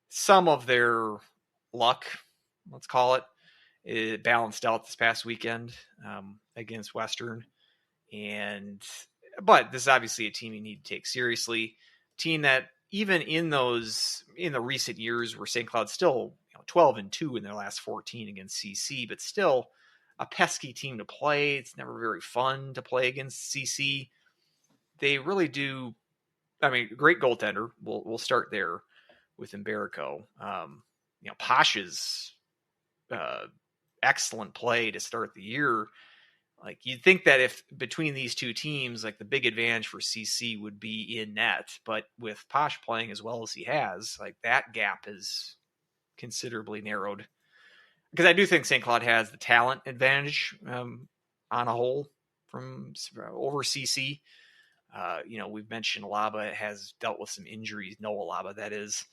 Some of their luck, let's call it balanced out this past weekend against Western. But this is obviously a team you need to take seriously. Team that even in the recent years where St. Cloud's still 12-2 in their last 14 against CC, but still a pesky team to play. It's never very fun to play against CC. They really do. I mean, great goaltender. We'll start there with Mberico. Posh's excellent play to start the year. Like, you'd think that if between these two teams, like, the big advantage for CC would be in net, but with Posh playing as well as he has, like, that gap is considerably narrowed. Because I do think St. Cloud has the talent advantage on a whole over CC. We've mentioned Alaba has dealt with some injuries. Noah Alaba, that is,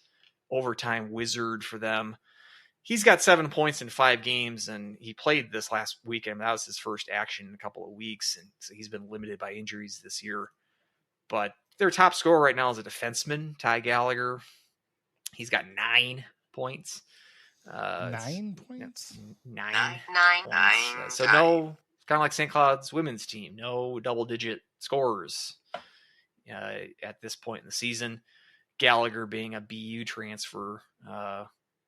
overtime wizard for them. He's got 7 points in 5 games, and he played this last weekend. That was his first action in a couple of weeks, and so he's been limited by injuries this year. But their top scorer right now is a defenseman, Ty Gallagher. He's got 9 points. 9 points? 9 points. So no, kind of like St. Cloud's women's team, no double-digit scorers at this point in the season. Gallagher being a BU transfer,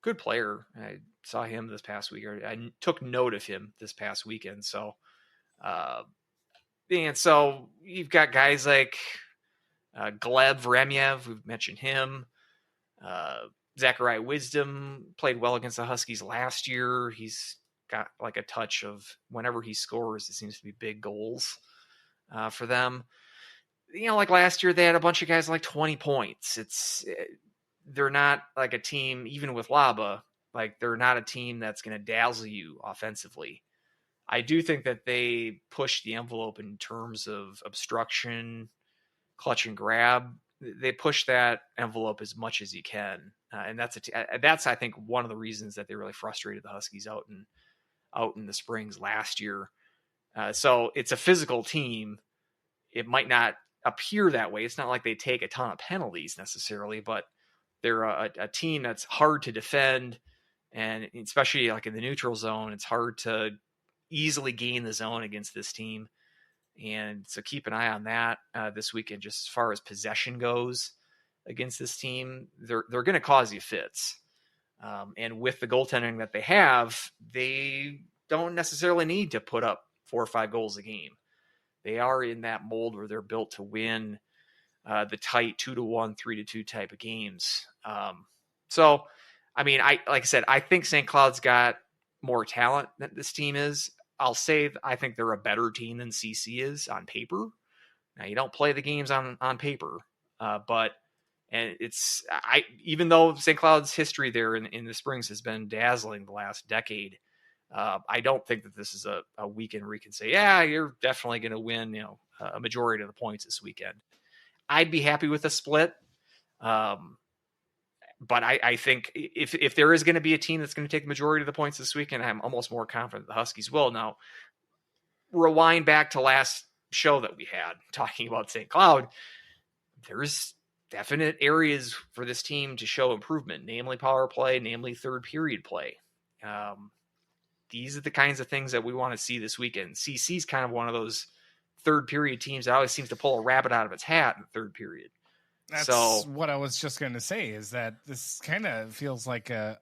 good player. I saw him this past week. I took note of him this past weekend. So, and so you've got guys like Gleb Vremyev. We've mentioned him. Zachariah Wisdom played well against the Huskies last year. He's got like a touch of whenever he scores, it seems to be big goals for them. Like last year, they had a bunch of guys like 20 points. They're not like a team, even with Laba, like they're not a team that's going to dazzle you offensively. I do think that they push the envelope in terms of obstruction, clutch and grab. They push that envelope as much as you can, and that's I think one of the reasons that they really frustrated the Huskies out in the Springs last year. So it's a physical team. It might not appear that way. It's not like they take a ton of penalties necessarily, but they're a team that's hard to defend, and especially like in the neutral zone, it's hard to easily gain the zone against this team. And so keep an eye on that this weekend. Just as far as possession goes against this team, they're going to cause you fits. And with the goaltending that they have, they don't necessarily need to put up 4 or 5 goals a game. They are in that mold where they're built to win the tight 2-1, 3-2 type of games. So, I mean, like I said, I think St. Cloud's got more talent than this team is. I'll say I think they're a better team than CC is on paper. Now, you don't play the games on paper, but even though St. Cloud's history there in the Springs has been dazzling the last decade, I don't think that this is a weekend where you can say, yeah, you're definitely going to win, a majority of the points this weekend. I'd be happy with a split. But I think if there is going to be a team that's going to take the majority of the points this weekend, I'm almost more confident the Huskies will. Now, rewind back to last show that we had talking about St. Cloud. There's definite areas for this team to show improvement, namely power play, namely third period play. These are the kinds of things that we want to see this weekend. CC's kind of one of those third period teams that always seems to pull a rabbit out of its hat in the third period. That's what I was just going to say, is that this kind of feels like a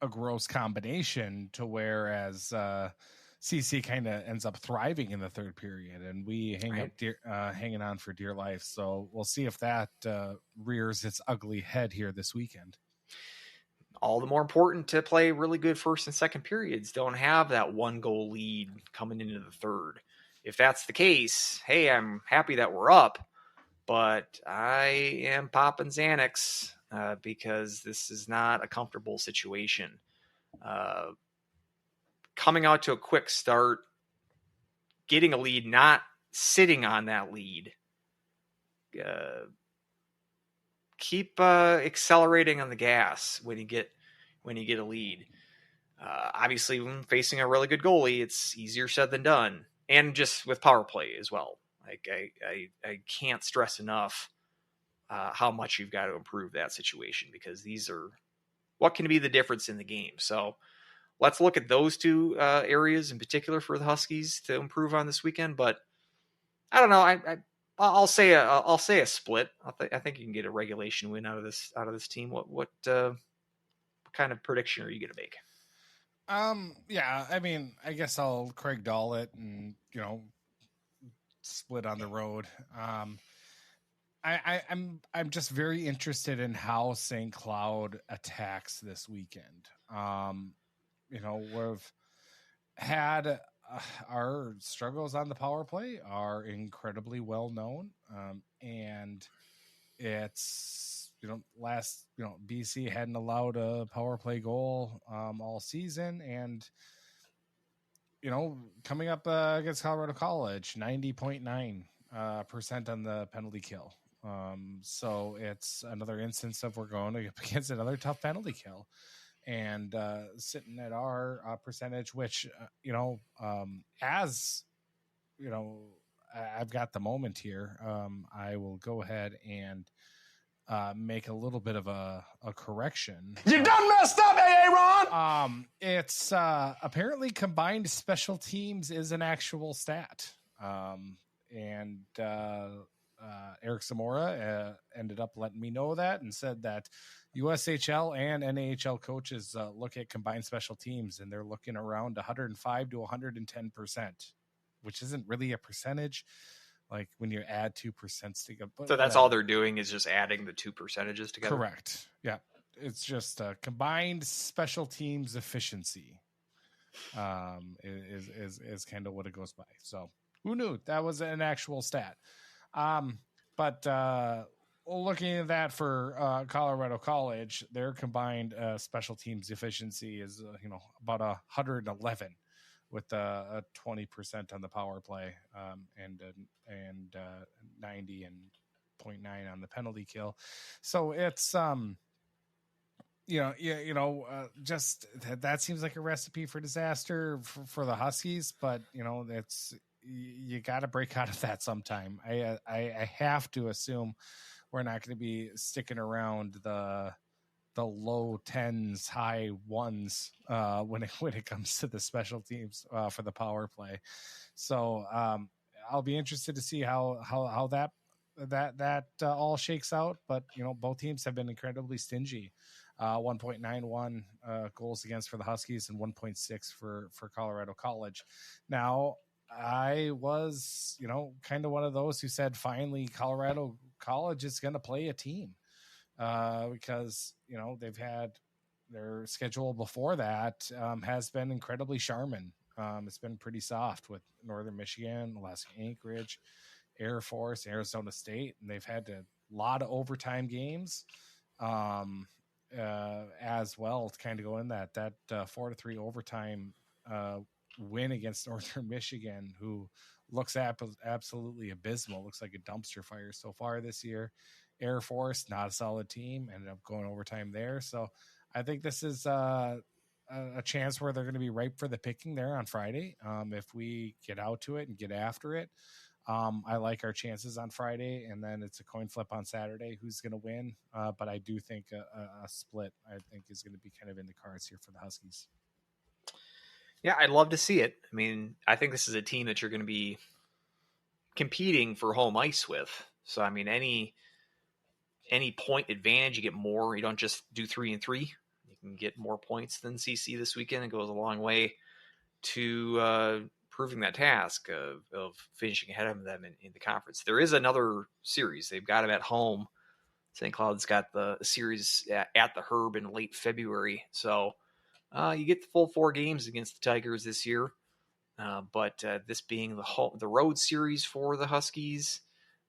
gross combination to whereas CC kind of ends up thriving in the third period, and we hanging on for dear life. So we'll see if that rears its ugly head here this weekend. All the more important to play really good first and second periods. Don't have that 1-goal lead coming into the third. If that's the case, hey, I'm happy that we're up. But I am popping Xanax because this is not a comfortable situation. Coming out to a quick start, getting a lead, not sitting on that lead. Keep accelerating on the gas when you get a lead. Obviously, when facing a really good goalie, it's easier said than done, and just with power play as well. Like I can't stress enough how much you've got to improve that situation, because these are what can be the difference in the game. So let's look at those two areas in particular for the Huskies to improve on this weekend. But I don't know. I'll say a split. I think you can get a regulation win out of this team. What kind of prediction are you going to make? Yeah, I mean, I guess I'll Craig Dahl it and split on the road. I'm just very interested in how St. Cloud attacks this weekend. We've had our struggles on the power play are incredibly well known, and it's BC hadn't allowed a power play goal all season, and coming up against Colorado College, 90.9% on the penalty kill. So it's another instance of we're going up against another tough penalty kill, and sitting at our percentage, which as I've got the moment here. I will go ahead and make a little bit of a correction. You done messed up, Aaron! It's apparently combined special teams is an actual stat. And Eric Zamora ended up letting me know that and said that USHL and NAHL coaches look at combined special teams, and they're looking around 105 to 110%, which isn't really a percentage. Like when you add 2% together. So that's all they're doing is just adding the 2 percentages together. Correct. Yeah. it's just combined special teams efficiency. Is kind of what it goes by. So who knew that was an actual stat? But looking at that for Colorado College, their combined special teams efficiency is about 111 with a 20% on the power play and 90 and 0.9 on the penalty kill. So it's just that seems like a recipe for disaster for the Huskies, but that's, you got to break out of that sometime. I have to assume we're not going to be sticking around the low 10s, high 1s when it comes to the special teams for the power play. So I'll be interested to see how that all shakes out. But both teams have been incredibly stingy. 1.91 goals against for the Huskies and 1.6 for Colorado College. Now, I was, kind of one of those who said finally Colorado College is going to play a team because, they've had their schedule before that has been incredibly Charmin. It's been pretty soft with Northern Michigan, Alaska Anchorage, Air Force, Arizona State, and they've had a lot of overtime games as well to kind of go in that 4-3 overtime win against Northern Michigan, who looks absolutely abysmal. Looks like a dumpster fire so far this year. Air Force, not a solid team, ended up going overtime there. So I think this is a chance where they're going to be ripe for the picking there on Friday. If we get out to it and get after it, I like our chances on Friday, and then it's a coin flip on Saturday who's going to win. But I do think a split, I think, is going to be kind of in the cards here for the Huskies. Yeah, I'd love to see it. I mean, I think this is a team that you're going to be competing for home ice with. So, I mean, any point advantage, you get more. You don't just do 3-3. You can get more points than CC this weekend. It goes a long way to proving that task of finishing ahead of them in the conference. There is another series. They've got them at home. St. Cloud's got the series at the Herb in late February. So you get the full 4 games against the Tigers this year. But this being the road series for the Huskies,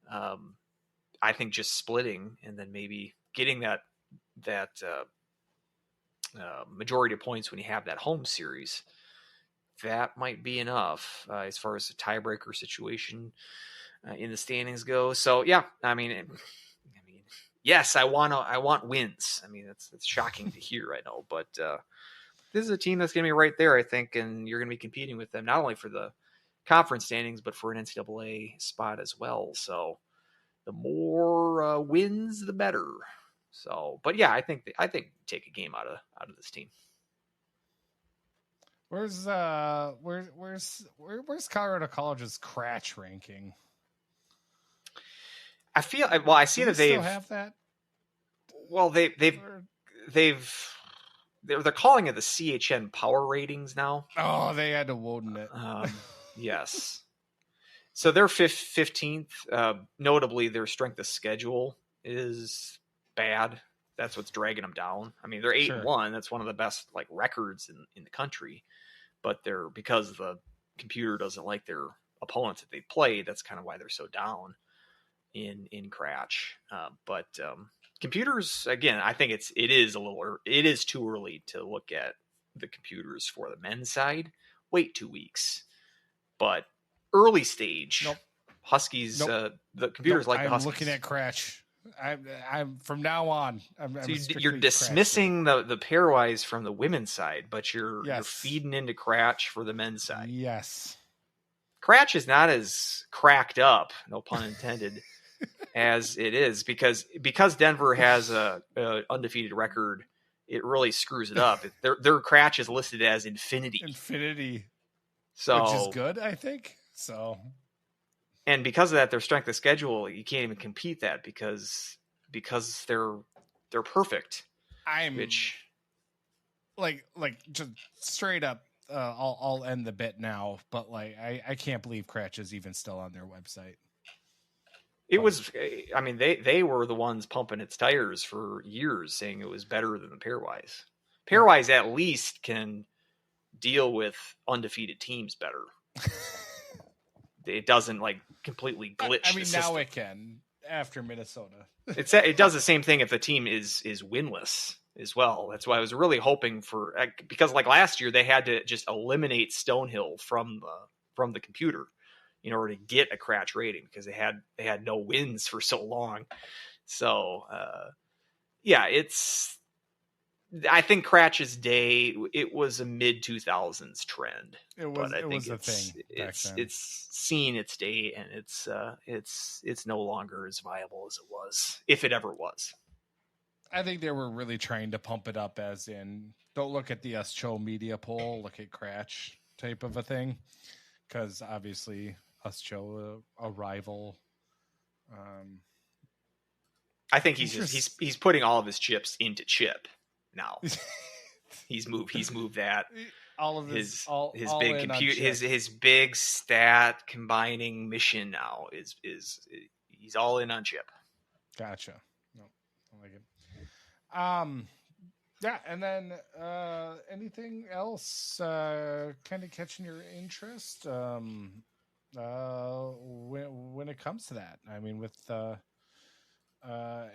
I think just splitting and then maybe getting that majority of points when you have that home series, that might be enough as far as the tiebreaker situation in the standings go. So yeah, I mean, yes, I want wins. I mean, that's shocking to hear, I know, but this is a team that's going to be right there, I think, and you're going to be competing with them not only for the conference standings but for an NCAA spot as well. So the more wins, the better. So, but yeah, I think take a game out of this team. Where's Colorado College's Cratch ranking? I see that they still have that. Well, they're calling it the CHN Power Ratings now. Oh, they had to Woden it. Yes. So they're 15th. Notably, their strength of schedule is bad. That's what's dragging them down. I mean, they're 8-1. That's one of the best records in the country. But because the computer doesn't like their opponents that they play, that's kind of why they're so down in Cratch. But computers, again, I think it is too early to look at the computers for the men's side. Wait 2 weeks. But early stage, nope. Huskies, the computers like the Huskies. I'm looking at Cratch. I'm from now on. You're dismissing the pairwise from the women's side, but you're feeding into Cratch for the men's side. Yes, Cratch is not as cracked up, no pun intended, as it is because Denver has a undefeated record. It really screws it up. Their Cratch is listed as infinity. So, which is good, I think. So. And because of that, their strength of schedule, you can't even compete that because they're perfect. Just straight up. I'll end the bit now, but I can't believe Cratch is even still on their website. It was, I mean, they were the ones pumping its tires for years, saying it was better than the pairwise. Pairwise at least can deal with undefeated teams better. It doesn't like completely glitch. I mean, the now system. it can after Minnesota. It does the same thing if the team is winless as well. That's why I was really hoping for, because like last year they had to just eliminate Stonehill from the computer in order to get a Cratch rating because they had no wins for so long. So yeah, I think Cratch's day, it was a mid 2000s trend. It was a thing. It's seen its day, and it's no longer as viable as it was, if it ever was. I think they were really trying to pump it up, as in, don't look at the Cho media poll, look at Cratch type of a thing, because obviously Cho a rival. I think he's putting all of his chips into Chip now. he's moved that all of this, his big compute his big stat combining mission now is he's all in on Chip. Gotcha. No, I like it. Yeah, and then anything else kind of catching your interest when it comes to that? I mean, with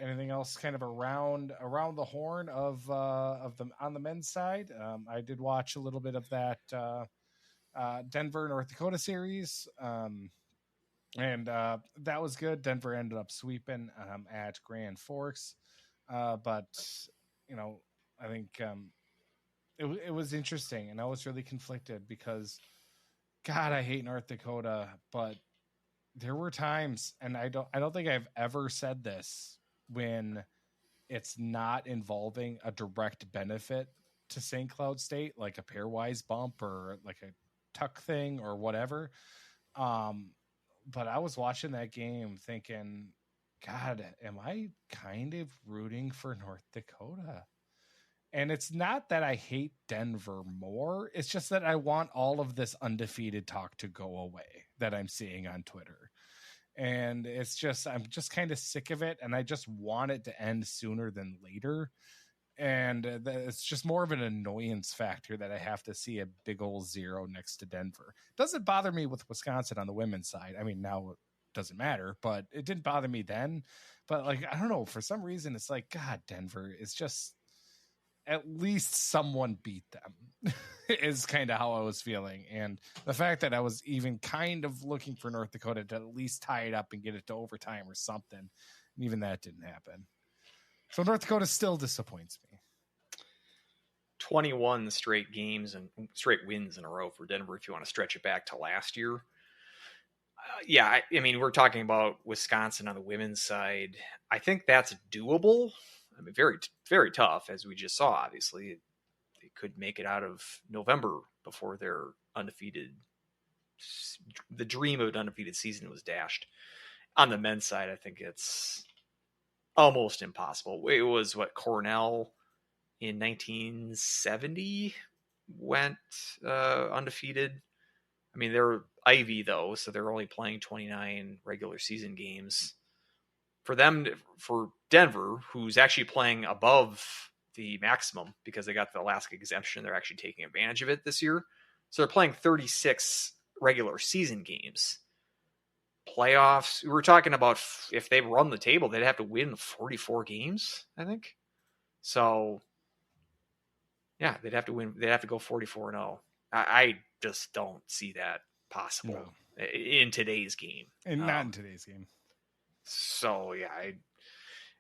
anything else kind of around the horn of the on the men's side? I did watch a little bit of that Denver North Dakota series, and that was good. Denver ended up sweeping at Grand Forks, but you know, I think it was interesting, and I was really conflicted because, God, I hate North Dakota, but there were times, and I don't think I've ever said this, when it's not involving a direct benefit to St. Cloud State, like a pairwise bump or like a tuck thing or whatever. But I was watching that game thinking, God, am I kind of rooting for North Dakota? And it's not that I hate Denver more. It's just that I want all of this undefeated talk to go away that I'm seeing on Twitter. And it's just, I'm just kind of sick of it. And I just want it to end sooner than later. And it's just more of an annoyance factor that I have to see a big old 0 next to Denver. Doesn't bother me with Wisconsin on the women's side. I mean, now it doesn't matter, but it didn't bother me then. But like, I don't know, for some reason, it's like, God, Denver is just, at least someone beat them is kind of how I was feeling. And the fact that I was even kind of looking for North Dakota to at least tie it up and get it to overtime or something. And even that didn't happen. So North Dakota still disappoints me. 21 straight games and straight wins in a row for Denver, if you want to stretch it back to last year. I mean, we're talking about Wisconsin on the women's side. I think that's doable. I mean, very, very tough, as we just saw. Obviously, they could make it out of November before their undefeated. The dream of an undefeated season was dashed. On the men's side, I think it's almost impossible. It was Cornell in 1970 went undefeated. I mean, they're Ivy though, so they're only playing 29 regular season games. For Denver, who's actually playing above the maximum because they got the Alaska exemption, they're actually taking advantage of it this year. So they're playing 36 regular season games. Playoffs, we were talking about if they run the table, they'd have to win 44 games, I think. So, yeah, they'd have to win. They'd have to go 44-0. I just don't see that possible in today's game. And not in today's game. So, yeah,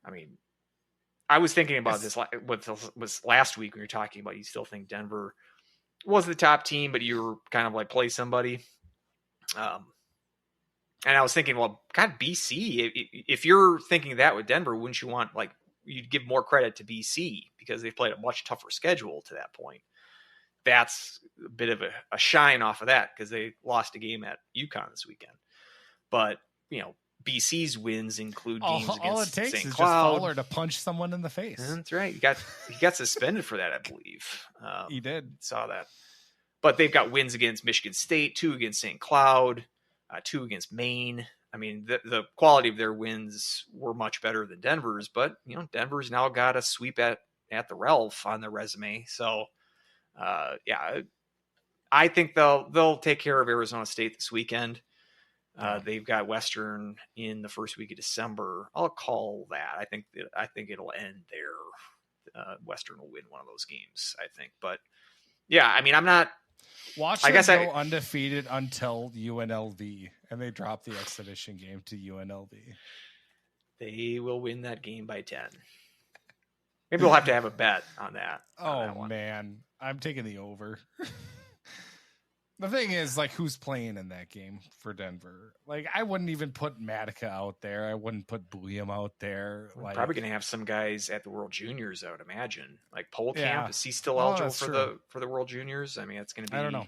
I mean, I was thinking about this was last week when you're talking about you still think Denver was the top team, but you were kind of like play somebody. And I was thinking, well, God, BC, if you're thinking that with Denver, wouldn't you want, like, you'd give more credit to BC because they've played a much tougher schedule to that point. That's a bit of a shine off of that because they lost a game at UConn this weekend. But, you know, BC's wins include games against St. Cloud. All it takes is just Fowler to punch someone in the face. That's right. He got suspended for that, I believe. He did. Saw that. But they've got wins against Michigan State, 2 against St. Cloud, 2 against Maine. I mean, the quality of their wins were much better than Denver's, but Denver's now got a sweep at the Ralph on their resume. So, I think they'll take care of Arizona State this weekend. They've got Western in the first week of December. I'll call that. I think it'll end there. Western will win one of those games, I think. But yeah, I mean, I'm not. Watch them go undefeated until UNLV, and they drop the exhibition game to UNLV. They will win that game by 10. Maybe we'll have to have a bet on that. Man, I'm taking the over. The thing is, like, who's playing in that game for Denver? Like, I wouldn't even put Matica out there. I wouldn't put Bouillon out there. We're probably going to have some guys at the World Juniors, I would imagine. Like Polkamp, is he still eligible for the World Juniors? I mean, it's going to be. I don't know.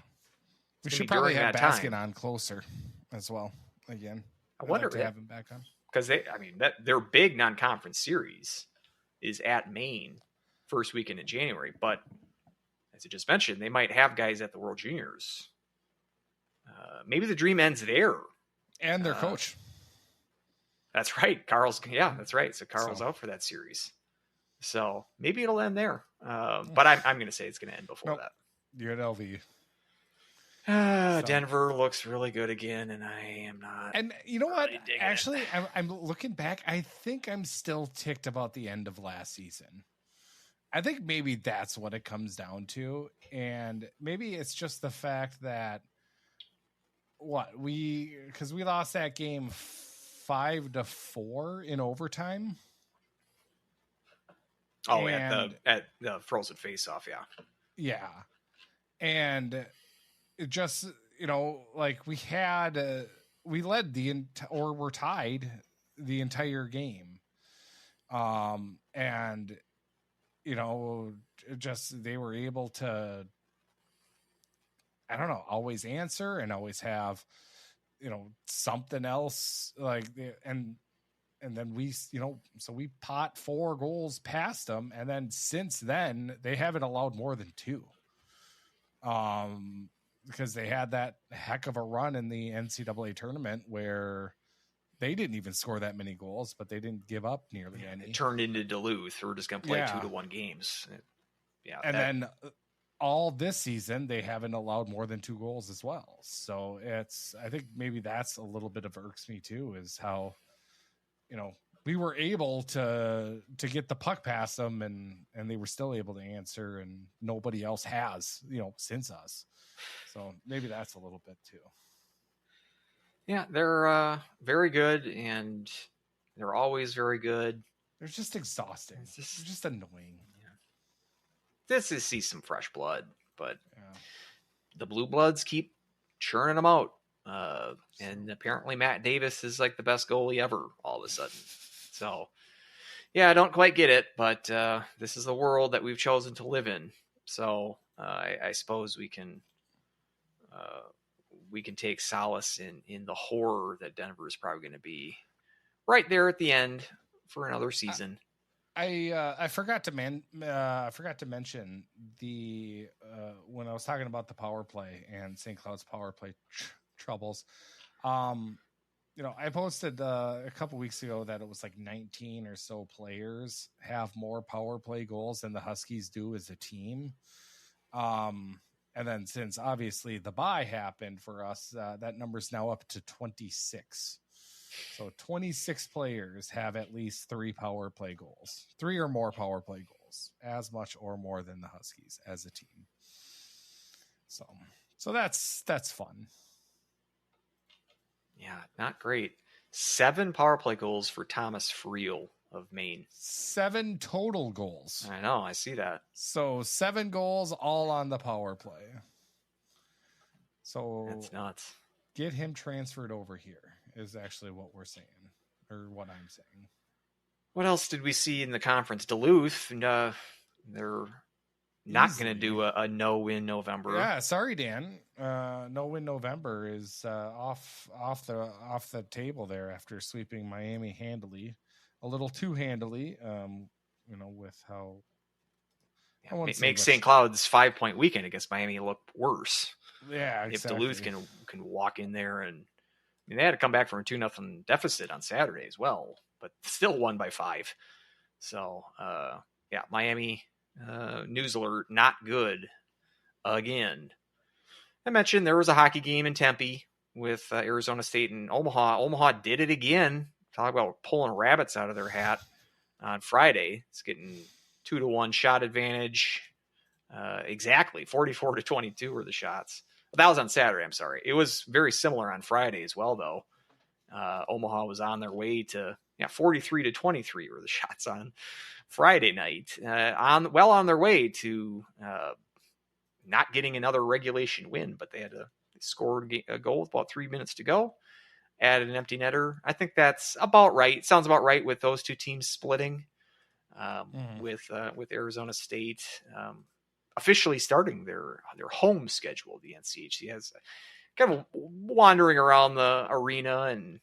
We should probably have Baskin on closer as well. Again, I wonder if to have him back on, because their big non-conference series is at Maine first weekend in January. But as I just mentioned, they might have guys at the World Juniors. Maybe the dream ends there. And their coach. That's right. That's right. So Carl's out for that series. So maybe it'll end there. But I'm going to say it's going to end before that. UNLV. Denver looks really good again, and I am not. And you know what? Actually, I'm looking back. I think I'm still ticked about the end of last season. I think maybe that's what it comes down to. And maybe it's just the fact that because we lost that game 5-4 in overtime. Oh, at the frozen face-off, yeah. Yeah. And it just, like we led or were tied the entire game. And, just they were able to, I don't know, always answer and always have, something else like, and then we, so we pot 4 goals past them. And then since then they haven't allowed more than 2. Because they had that heck of a run in the NCAA tournament where they didn't even score that many goals, but they didn't give up nearly any. It turned into Duluth. We're just going to play 2-1 games. Yeah. And then all this season, they haven't allowed more than 2 goals as well. So I think maybe that's a little bit of irks me too, is how, we were able to get the puck past them and they were still able to answer, and nobody else has, since us. So maybe that's a little bit too. Yeah, they're very good, and they're always very good. They're just exhausting. They're just annoying. Yeah. This is see some fresh blood, but the Blue Bloods keep churning them out. And apparently Matt Davis is like the best goalie ever all of a sudden. So, yeah, I don't quite get it, but this is the world that we've chosen to live in. So I suppose we can take solace in the horror that Denver is probably going to be right there at the end for another season. I forgot to mention the when I was talking about the power play and St. Cloud's power play troubles. I posted a couple weeks ago that it was like 19 or so players have more power play goals than the Huskies do as a team. And then since obviously the bye happened for us, that number's now up to 26. So 26 players have at least 3 power play goals, 3 or more power play goals, as much or more than the Huskies as a team. So that's fun. Yeah, not great. 7 power play goals for Thomas Friel of Maine. 7 total goals. I know, I see that. So 7 goals all on the power play. So that's nuts. Get him transferred over here is actually what we're saying, or what I'm saying. What else did we see in the conference? Duluth, they're not going to do a no-win November. Yeah, sorry, Dan. No-win November is off the table there after sweeping Miami handily, a little too handily. With how makes St. Cloud's 5-point weekend against Miami look worse. Yeah, exactly. If Duluth can walk in there and mean, they had to come back from a 2-0 deficit on Saturday as well, but still won by 5. So, yeah, Miami, news alert, not good again. I mentioned there was a hockey game in Tempe with Arizona State and Omaha. Omaha did it again. Talk about pulling rabbits out of their hat on Friday. It's getting 2-1 shot advantage. Exactly 44-22 were the shots. That was on Saturday. I'm sorry. It was very similar on Friday as well, though. Omaha was on their way to 43-23 were the shots on Friday night. On their way to not getting another regulation win, but they scored a goal with about 3 minutes to go. Added an empty netter. I think that's about right. Sounds about right with those two teams splitting. With Arizona State officially starting their home schedule. The NCHC has kind of wandering around the arena and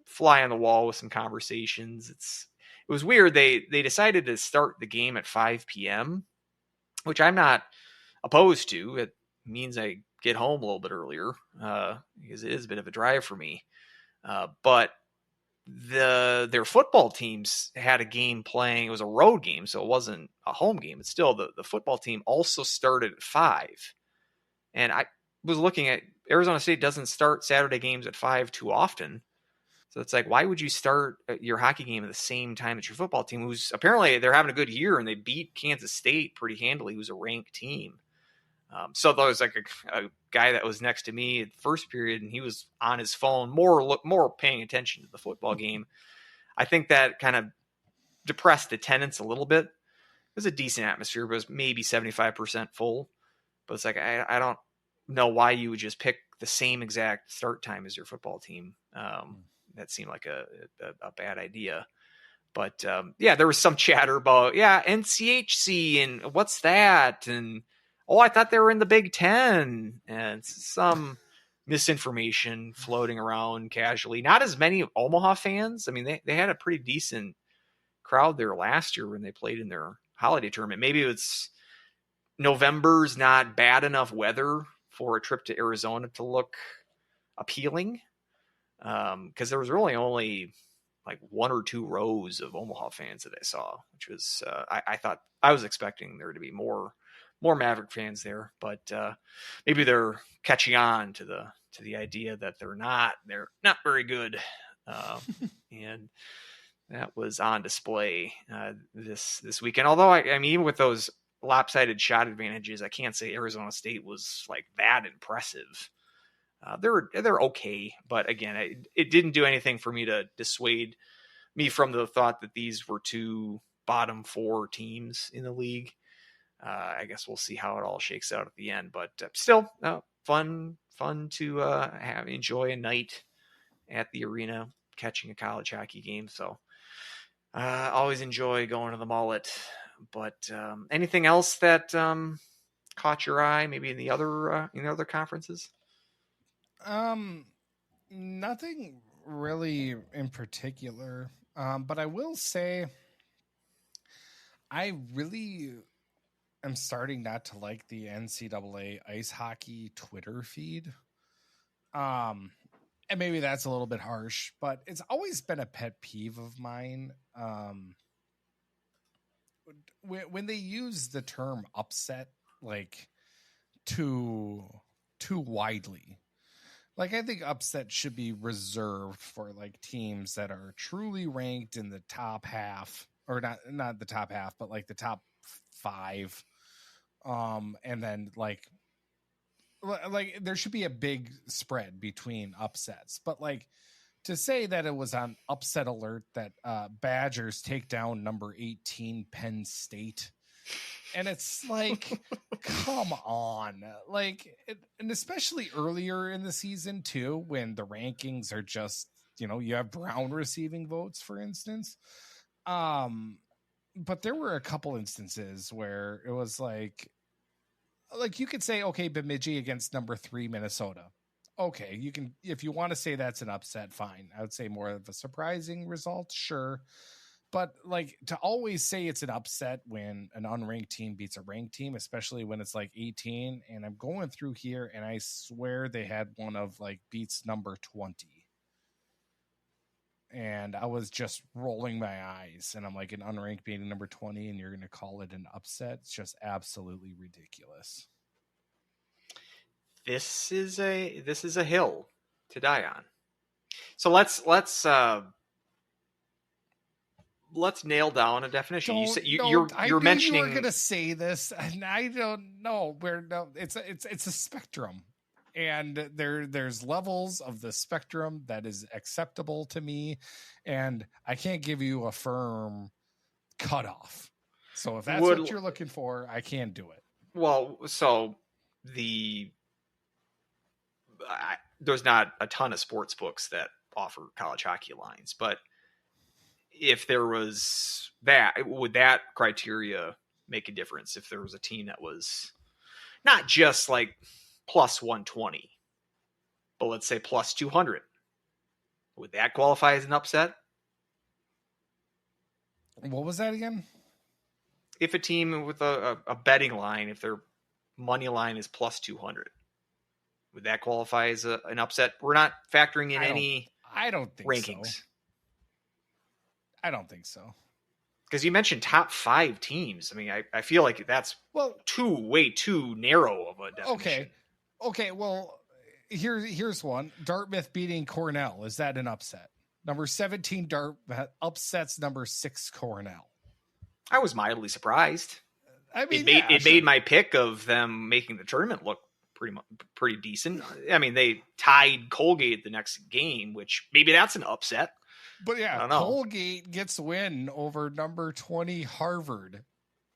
fly on the wall with some conversations. It was weird. They decided to start the game at 5 p.m., which I'm not opposed to. It means I get home a little bit earlier because it is a bit of a drive for me. But their football teams had a game playing. It was a road game, so it wasn't a home game. But still, the football team also started at 5. And I was looking at Arizona State doesn't start Saturday games at 5 too often. So it's like, why would you start your hockey game at the same time as your football team, who's apparently they're having a good year and they beat Kansas State pretty handily, who's a ranked team. So there was like a guy that was next to me at the first period, and he was on his phone, more paying attention to the football game. I think that kind of depressed attendance a little bit. It was a decent atmosphere, but it was maybe 75% full. But it's like, I don't know why you would just pick the same exact start time as your football team. That seemed like a bad idea. But there was some chatter about, NCHC and what's that? And, I thought they were in the Big Ten, and some misinformation floating around casually. Not as many Omaha fans. I mean, they had a pretty decent crowd there last year when they played in their holiday tournament. Maybe it's November's not bad enough weather for a trip to Arizona to look appealing. Because there was really only like 1 or 2 rows of Omaha fans that I saw, which was, I thought I was expecting there to be more Maverick fans there, but maybe they're catching on to the idea that they're not very good. And that was on display this weekend. Although I mean, even with those lopsided shot advantages, I can't say Arizona State was like that impressive. They're okay, but again, it didn't do anything for me to dissuade me from the thought that these were 2 bottom 4 teams in the league. I guess we'll see how it all shakes out at the end, but still fun to enjoy a night at the arena catching a college hockey game. So always enjoy going to the Mullet. But anything else that caught your eye, maybe in the other conferences? Nothing really in particular. But I will say I really am starting not to like the NCAA ice hockey Twitter feed. And maybe that's a little bit harsh, but it's always been a pet peeve of mine. When they use the term upset, like too widely. Like, I think upset should be reserved for like teams that are truly ranked in the top half, or not the top half, but like the top 5. And then like there should be a big spread between upsets, but like to say that it was on upset alert that Badgers take down number 18 Penn State. And it's like, come on. Like, and especially earlier in the season, too, when the rankings are just, you have Brown receiving votes, for instance. But there were a couple instances where it was like you could say, okay, Bemidji against number 3 Minnesota. Okay, you can, if you want to say that's an upset, fine. I would say more of a surprising result, sure. But like to always say it's an upset when an unranked team beats a ranked team, especially when it's like 18. And I'm going through here and I swear they had one of like beats number 20. and I was just rolling my eyes. And I'm like, an unranked beating number 20, and you're going to call it an upset? It's just absolutely ridiculous. This is a hill to die on. So let's nail down a definition. You're mentioning you were going to say this, and I don't know where. No, it's a spectrum, and there's levels of the spectrum that is acceptable to me, and I can't give you a firm cutoff. So if that's what you're looking for, I can't do it. Well, so there's not a ton of sports books that offer college hockey lines, but if there was that, would that criteria make a difference? If there was a team that was not just like plus 120, but let's say plus 200, would that qualify as an upset? What was that again? If a team with a betting line, if their money line is plus 200, would that qualify as an upset? We're not factoring in any I don't think rankings. So. I don't think so. Because you mentioned top 5 teams. I mean, I feel like that's way too narrow of a definition. Okay. Well, here's one. Dartmouth beating Cornell. Is that an upset? Number 17 Dartmouth upsets number 6 Cornell. I was mildly surprised. I mean, it made my pick of them making the tournament look pretty decent. I mean, they tied Colgate the next game, which maybe that's an upset. But yeah, Colgate gets win over number 20 Harvard.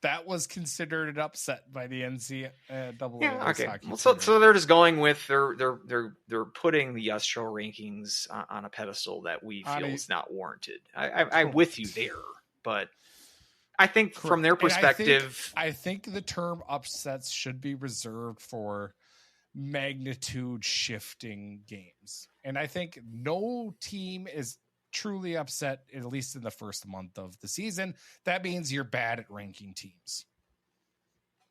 That was considered an upset by the NCAA. Yeah, okay. Well, so they're just going with they're putting the Show rankings on a pedestal that we feel is not warranted. I'm with you there, but I think from their perspective, I think the term upsets should be reserved for magnitude shifting games, and I think no team is truly upset, at least in the first month of the season. That means you're bad at ranking teams.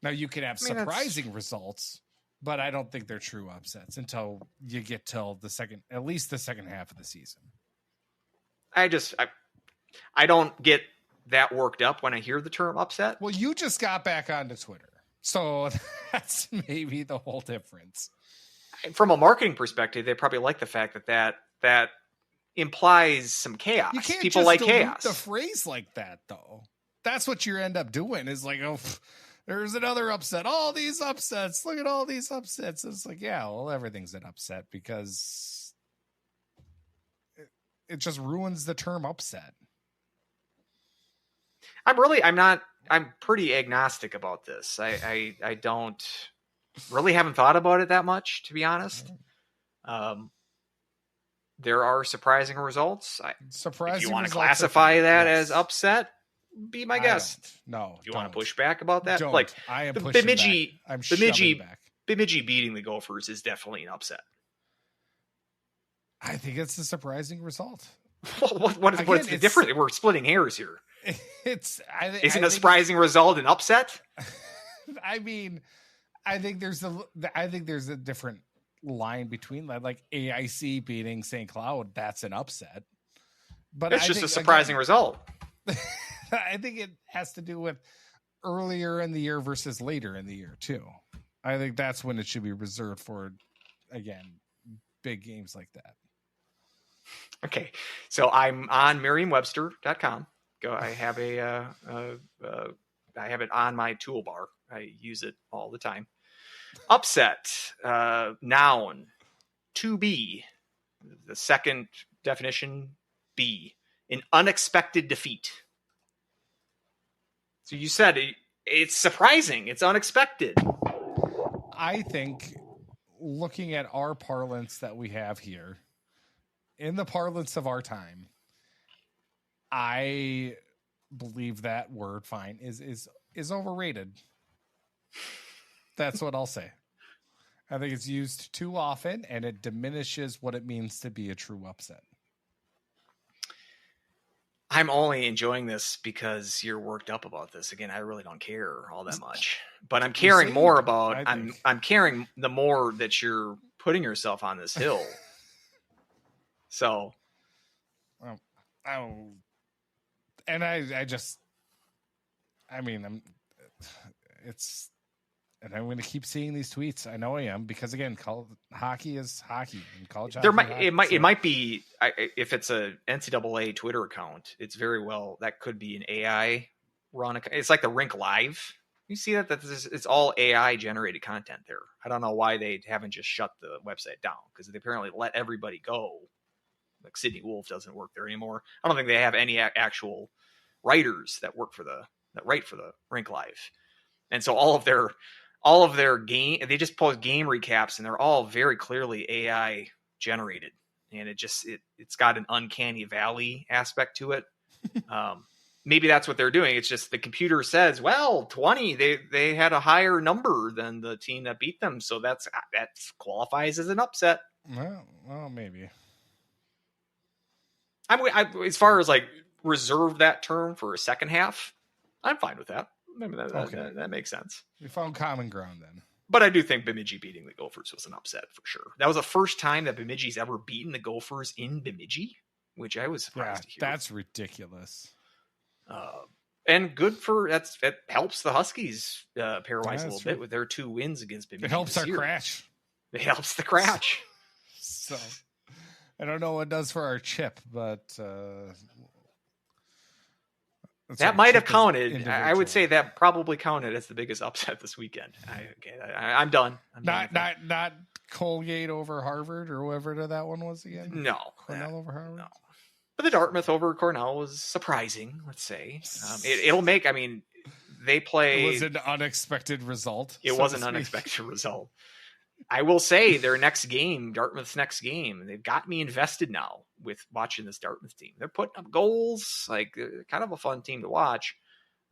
Now you can have surprising results, but I don't think they're true upsets until you get till at least the second half of the season. I don't get that worked up when I hear the term upset. Well, you just got back onto Twitter, so that's maybe the whole difference. From a marketing perspective, they probably like the fact that implies some chaos. You can't People just like dilute chaos. The phrase like that, though. That's what you end up doing. Is like, oh, there's another upset. All these upsets. Look at all these upsets. It's like, yeah, well, everything's an upset because it just ruins the term upset. I'm pretty agnostic about this. I don't really haven't thought about it that much, to be honest. There are surprising results. If you want to classify that as upset, be my guest. No. If you want to push back about that? Don't. Like, I am pushing back. I'm shoving back. Bemidji beating the Gophers is definitely an upset. I think it's a surprising result. What's the difference? We're splitting hairs here. Isn't a surprising result an upset? I mean, I think there's a different line between that, like AIC beating St. Cloud. That's an upset, but it's just a surprising result. I think it has to do with earlier in the year versus later in the year too. I think that's when it should be reserved for, again, big games like that. Okay, so I'm on Merriam-Webster.com. I have I have it on my toolbar. I use it all the time. Upset, noun, to be. The second definition, be. An unexpected defeat. So you said it's surprising. It's unexpected. I think, looking at our parlance that we have here, in the parlance of our time, I believe that word, fine, is overrated. That's what I'll say. I think it's used too often, and it diminishes what it means to be a true upset. I'm only enjoying this because you're worked up about this. Again, I really don't care all that much, but I'm caring more about. I'm caring the more that you're putting yourself on this hill. So, And I just, I mean, and I'm going to keep seeing these tweets. I know I am, because again, hockey is hockey, and college hockey. It might be, if it's a NCAA Twitter account, it's very well, that could be an AI run. It's like the Rink Live. You see that it's all AI generated content there. I don't know why they haven't just shut the website down, because they apparently let everybody go. Like Sydney Wolf doesn't work there anymore. I don't think they have any actual writers that write for the Rink Live. And so all of their game, they just post game recaps, and they're all very clearly AI generated, and it's got an uncanny valley aspect to it. Maybe that's what they're doing. It's just the computer says, well, 20, they had a higher number than the team that beat them, so that qualifies as an upset. Well, maybe. As far as like reserve that term for a second half, I'm fine with that. Maybe that makes sense. We found common ground then. But I do think Bemidji beating the Gophers was an upset for sure. That was the first time that Bemidji's ever beaten the Gophers in Bemidji, which I was surprised to hear. That's ridiculous. And good it helps the Huskies pairwise a little bit with their 2 wins against Bemidji. It helps our Cratch. It helps the Cratch. So I don't know what it does for our chip, but that might have counted. I would say that probably counted as the biggest upset this weekend. I'm done. Not Colgate over Harvard or whoever that one was again. No, Cornell over Harvard. No, but the Dartmouth over Cornell was surprising. Let's say it'll make. I mean, they play. It was an unexpected result. It was an unexpected result. I will say Dartmouth's next game, they've got me invested now with watching this Dartmouth team. They're putting up goals, like kind of a fun team to watch.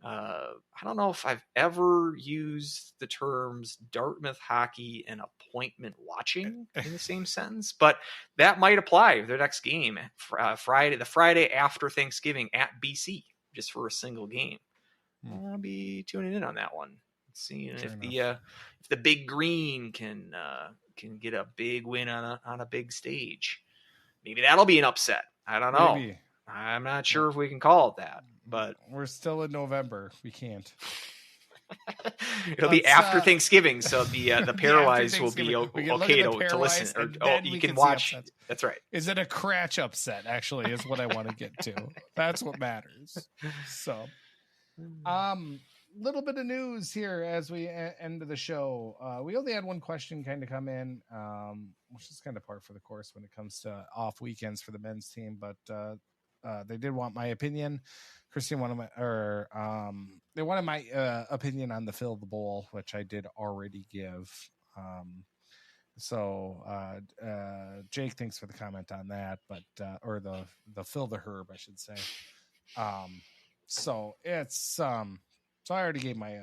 I don't know if I've ever used the terms Dartmouth hockey and appointment watching in the same sentence, but that might apply to their next game, the Friday after Thanksgiving at BC, just for a single game. I'll be tuning in on that one. See if the Big Green can get a big win on a big stage. Maybe that'll be an upset. I don't know. Maybe. I'm not sure if we can call it that, but we're still in November. We can't. It'll be after Thanksgiving, so the pairwise will be okay to listen. Or you can watch. That's right. Is it a Cratch upset? Actually, is what I want to get to. That's what matters. So, little bit of news here as we end the show. We only had one question kind of come in, which is kind of par for the course when it comes to off weekends for the men's team, but they did want my opinion. Christine they wanted my opinion on the Fill the Bowl, which I did already give. So Jake, thanks for the comment on that, but or the Fill the Herb, I should say. So it's so I already gave my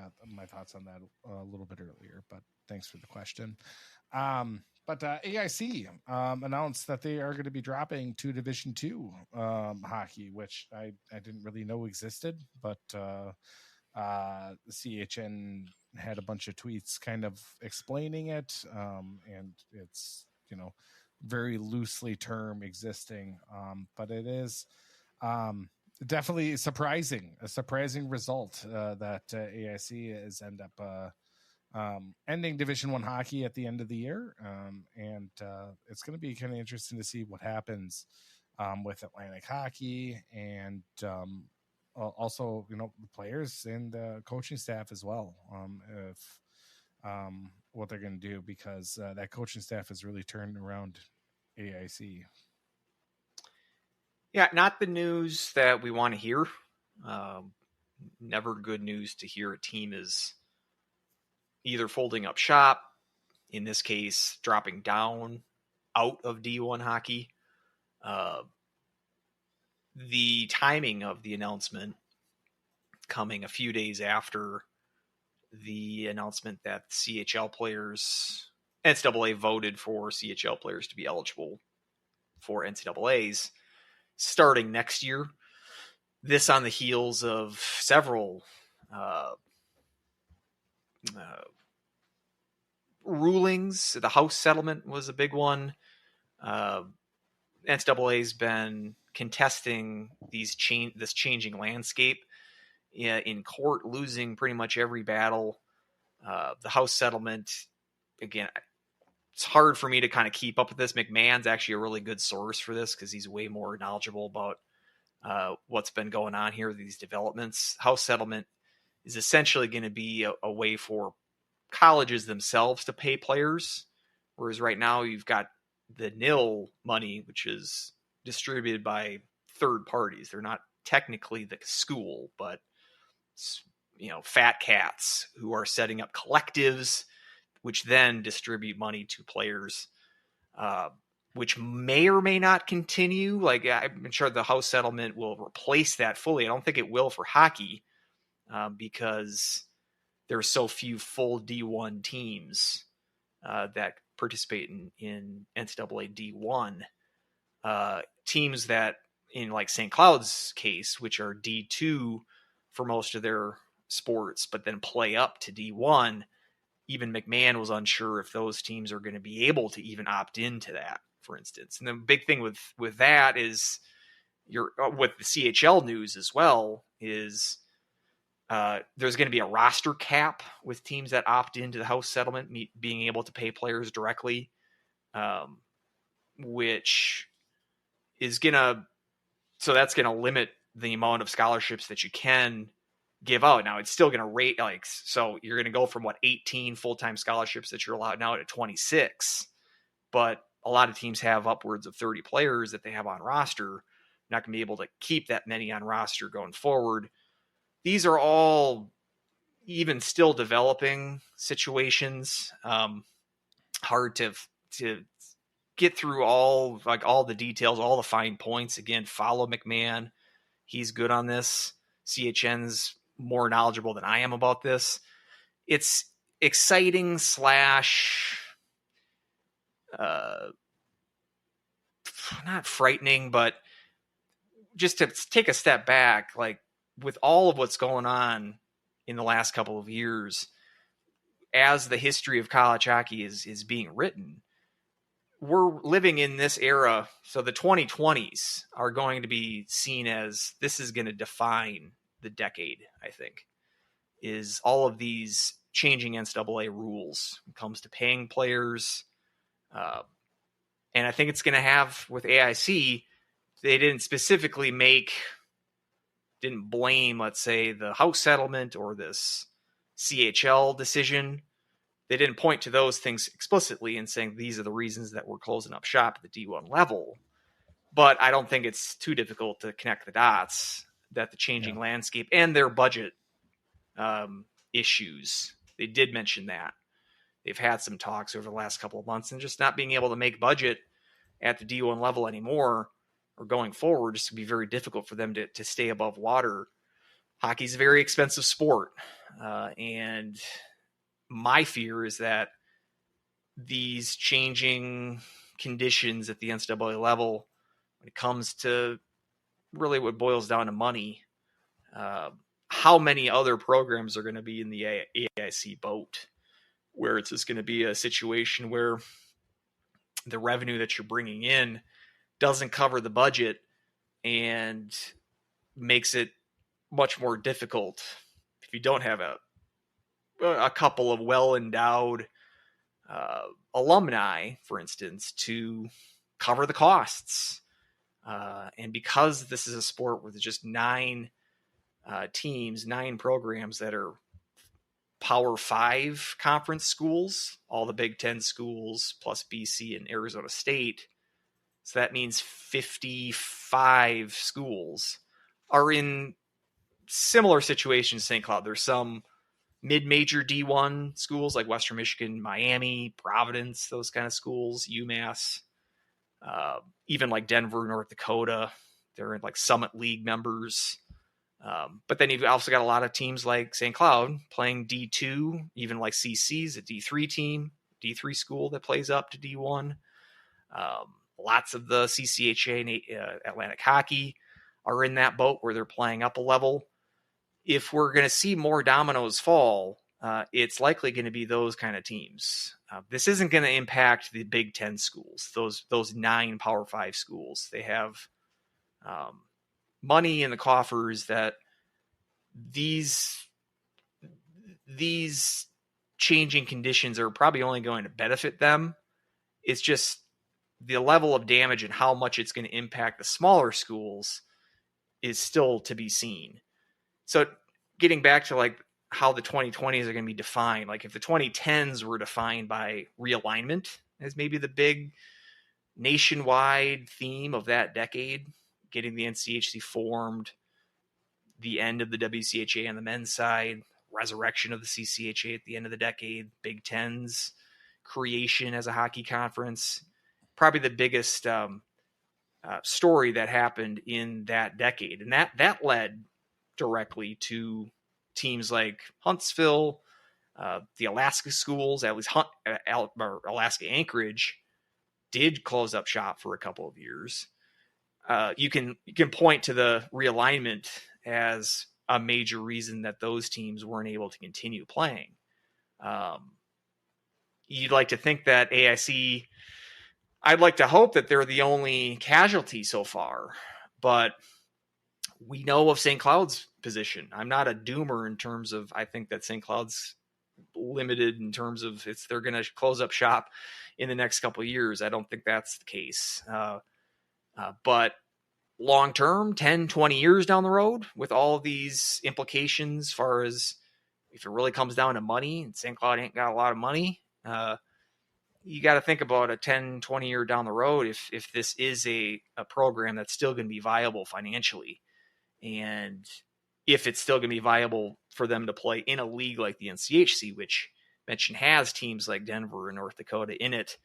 thoughts on that a little bit earlier, but thanks for the question. But AIC announced that they are going to be dropping to Division II hockey, which I didn't really know existed, but the CHN had a bunch of tweets kind of explaining it, and it's very loosely term existing, but it is definitely a surprising result that AIC is end up ending Division I hockey at the end of the year, and it's going to be kind of interesting to see what happens with Atlantic hockey and also the players and the coaching staff as well, if what they're going to do, because that coaching staff has really turned around AIC. Yeah, not the news that we want to hear. Never good news to hear a team is either folding up shop, in this case, dropping down out of D1 hockey. The timing of the announcement coming a few days after the announcement that CHL players, NCAA voted for CHL players to be eligible for NCAAs starting next year. This on the heels of several rulings. The House settlement was a big one. NCAA's been contesting this changing landscape in court, losing pretty much every battle. The House settlement, again, it's hard for me to kind of keep up with this. McMahon's actually a really good source for this because he's way more knowledgeable about what's been going on here, these developments. House settlement is essentially going to be a way for colleges themselves to pay players, whereas right now you've got the nil money, which is distributed by third parties. They're not technically the school, but fat cats who are setting up collectives, which then distribute money to players, which may or may not continue. Like, I'm sure the House settlement will replace that fully. I don't think it will for hockey because there are so few full D1 teams that participate in NCAA D1. Teams that, in like St. Cloud's case, which are D2 for most of their sports, but then play up to D1, even McMahon was unsure if those teams are going to be able to even opt into that, for instance. And the big thing with that is with the CHL news as well is there's going to be a roster cap with teams that opt into the House settlement, being able to pay players directly, which is that's going to limit the amount of scholarships that you can give out. Now it's still going to rate so you're going to go from 18 full-time scholarships that you're allowed now to 26, but a lot of teams have upwards of 30 players that they have on roster. You're not going to be able to keep that many on roster going forward. These are all even still developing situations. Hard to get through all the details, all the fine points. Again, follow McMahon. He's good on this. CHN's more knowledgeable than I am about this. It's exciting / not frightening, but just to take a step back, like with all of what's going on in the last couple of years, as the history of college hockey is being written, we're living in this era. So the 2020s are going to be seen as this is going to define the decade, I think, is all of these changing NCAA rules when it comes to paying players. And I think it's going to have with AIC, they didn't blame, let's say, the House settlement or this CHL decision. They didn't point to those things explicitly and saying these are the reasons that we're closing up shop at the D1 level. But I don't think it's too difficult to connect the dots that the changing landscape and their budget issues, they did mention that. They've had some talks over the last couple of months and just not being able to make budget at the D1 level anymore or going forward, just to be very difficult for them to stay above water. Hockey's a very expensive sport. And my fear is that these changing conditions at the NCAA level, when it comes to really what boils down to money, how many other programs are going to be in the AIC boat, where it's just going to be a situation where the revenue that you're bringing in doesn't cover the budget and makes it much more difficult if you don't have a couple of well-endowed alumni, for instance, to cover the costs. And because this is a sport with just 9 teams, 9 programs that are Power 5 conference schools, all the Big Ten schools, plus BC and Arizona State. So that means 55 schools are in similar situations to St. Cloud. There's some mid-major D1 schools like Western Michigan, Miami, Providence, those kind of schools, UMass, even like Denver, North Dakota. They're in like Summit League members. But then you've also got a lot of teams like St. Cloud playing D2, even like CC's a D3 team, D3 school that plays up to D1. Lots of the CCHA and Atlantic Hockey are in that boat where they're playing up a level. If we're going to see more dominoes fall, it's likely going to be those kind of teams. This isn't going to impact the Big Ten schools, those 9 Power 5 schools. They have money in the coffers that these changing conditions are probably only going to benefit them. It's just the level of damage and how much it's going to impact the smaller schools is still to be seen. So getting back to like how the 2020s are going to be defined, like if the 2010s were defined by realignment as maybe the big nationwide theme of that decade, getting the NCHC formed, the end of the WCHA on the men's side, resurrection of the CCHA at the end of the decade, Big Ten's creation as a hockey conference, probably the biggest story that happened in that decade. And that led directly to teams like Huntsville, the Alaska schools, at least Alaska Anchorage, did close up shop for a couple of years. You can point to the realignment as a major reason that those teams weren't able to continue playing. You'd like to think that AIC, I'd like to hope that they're the only casualty so far, but we know of St. Cloud's position. I'm not a doomer in terms of, I think that St. Cloud's limited in terms of they're going to close up shop in the next couple of years. I don't think that's the case. But long term, 10, 20 years down the road, with all of these implications, as far as if it really comes down to money, and St. Cloud ain't got a lot of money, you got to think about a 10, 20 year down the road if this is a program that's still going to be viable financially. And if it's still going to be viable for them to play in a league like the NCHC, which mentioned has teams like Denver and North Dakota in it,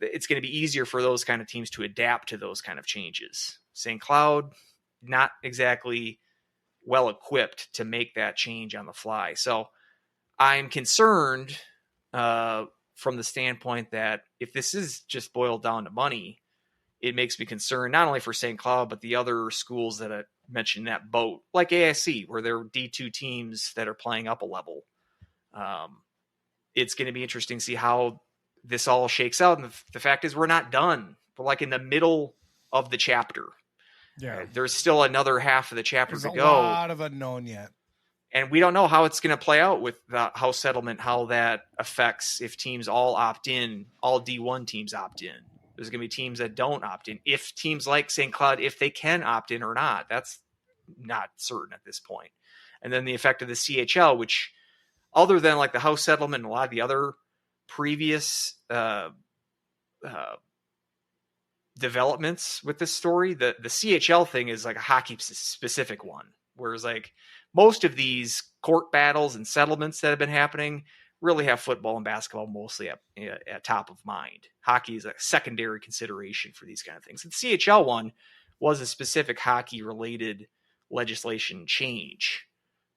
it's going to be easier for those kind of teams to adapt to those kind of changes. St. Cloud, not exactly well equipped to make that change on the fly. So I'm concerned from the standpoint that if this is just boiled down to money, it makes me concerned not only for St. Cloud, but the other schools that I mentioned in that boat, like AIC, where there are D2 teams that are playing up a level. It's going to be interesting to see how this all shakes out. And the fact is, we're not done. We're like in the middle of the chapter. Yeah. There's still another half of the chapter There's to a go. lot of unknown yet. And we don't know how it's going to play out with the house settlement, how that affects if teams all opt in, all D1 teams opt in. There's going to be teams that don't opt in. If teams like St. Cloud, if they can opt in or not, that's not certain at this point. And then the effect of the CHL, which other than like the house settlement and a lot of the other previous developments with this story, the CHL thing is like a hockey specific one. Whereas like most of these court battles and settlements that have been happening really have football and basketball mostly at top of mind. Hockey is a secondary consideration for these kind of things. And the CHL one was a specific hockey related legislation change,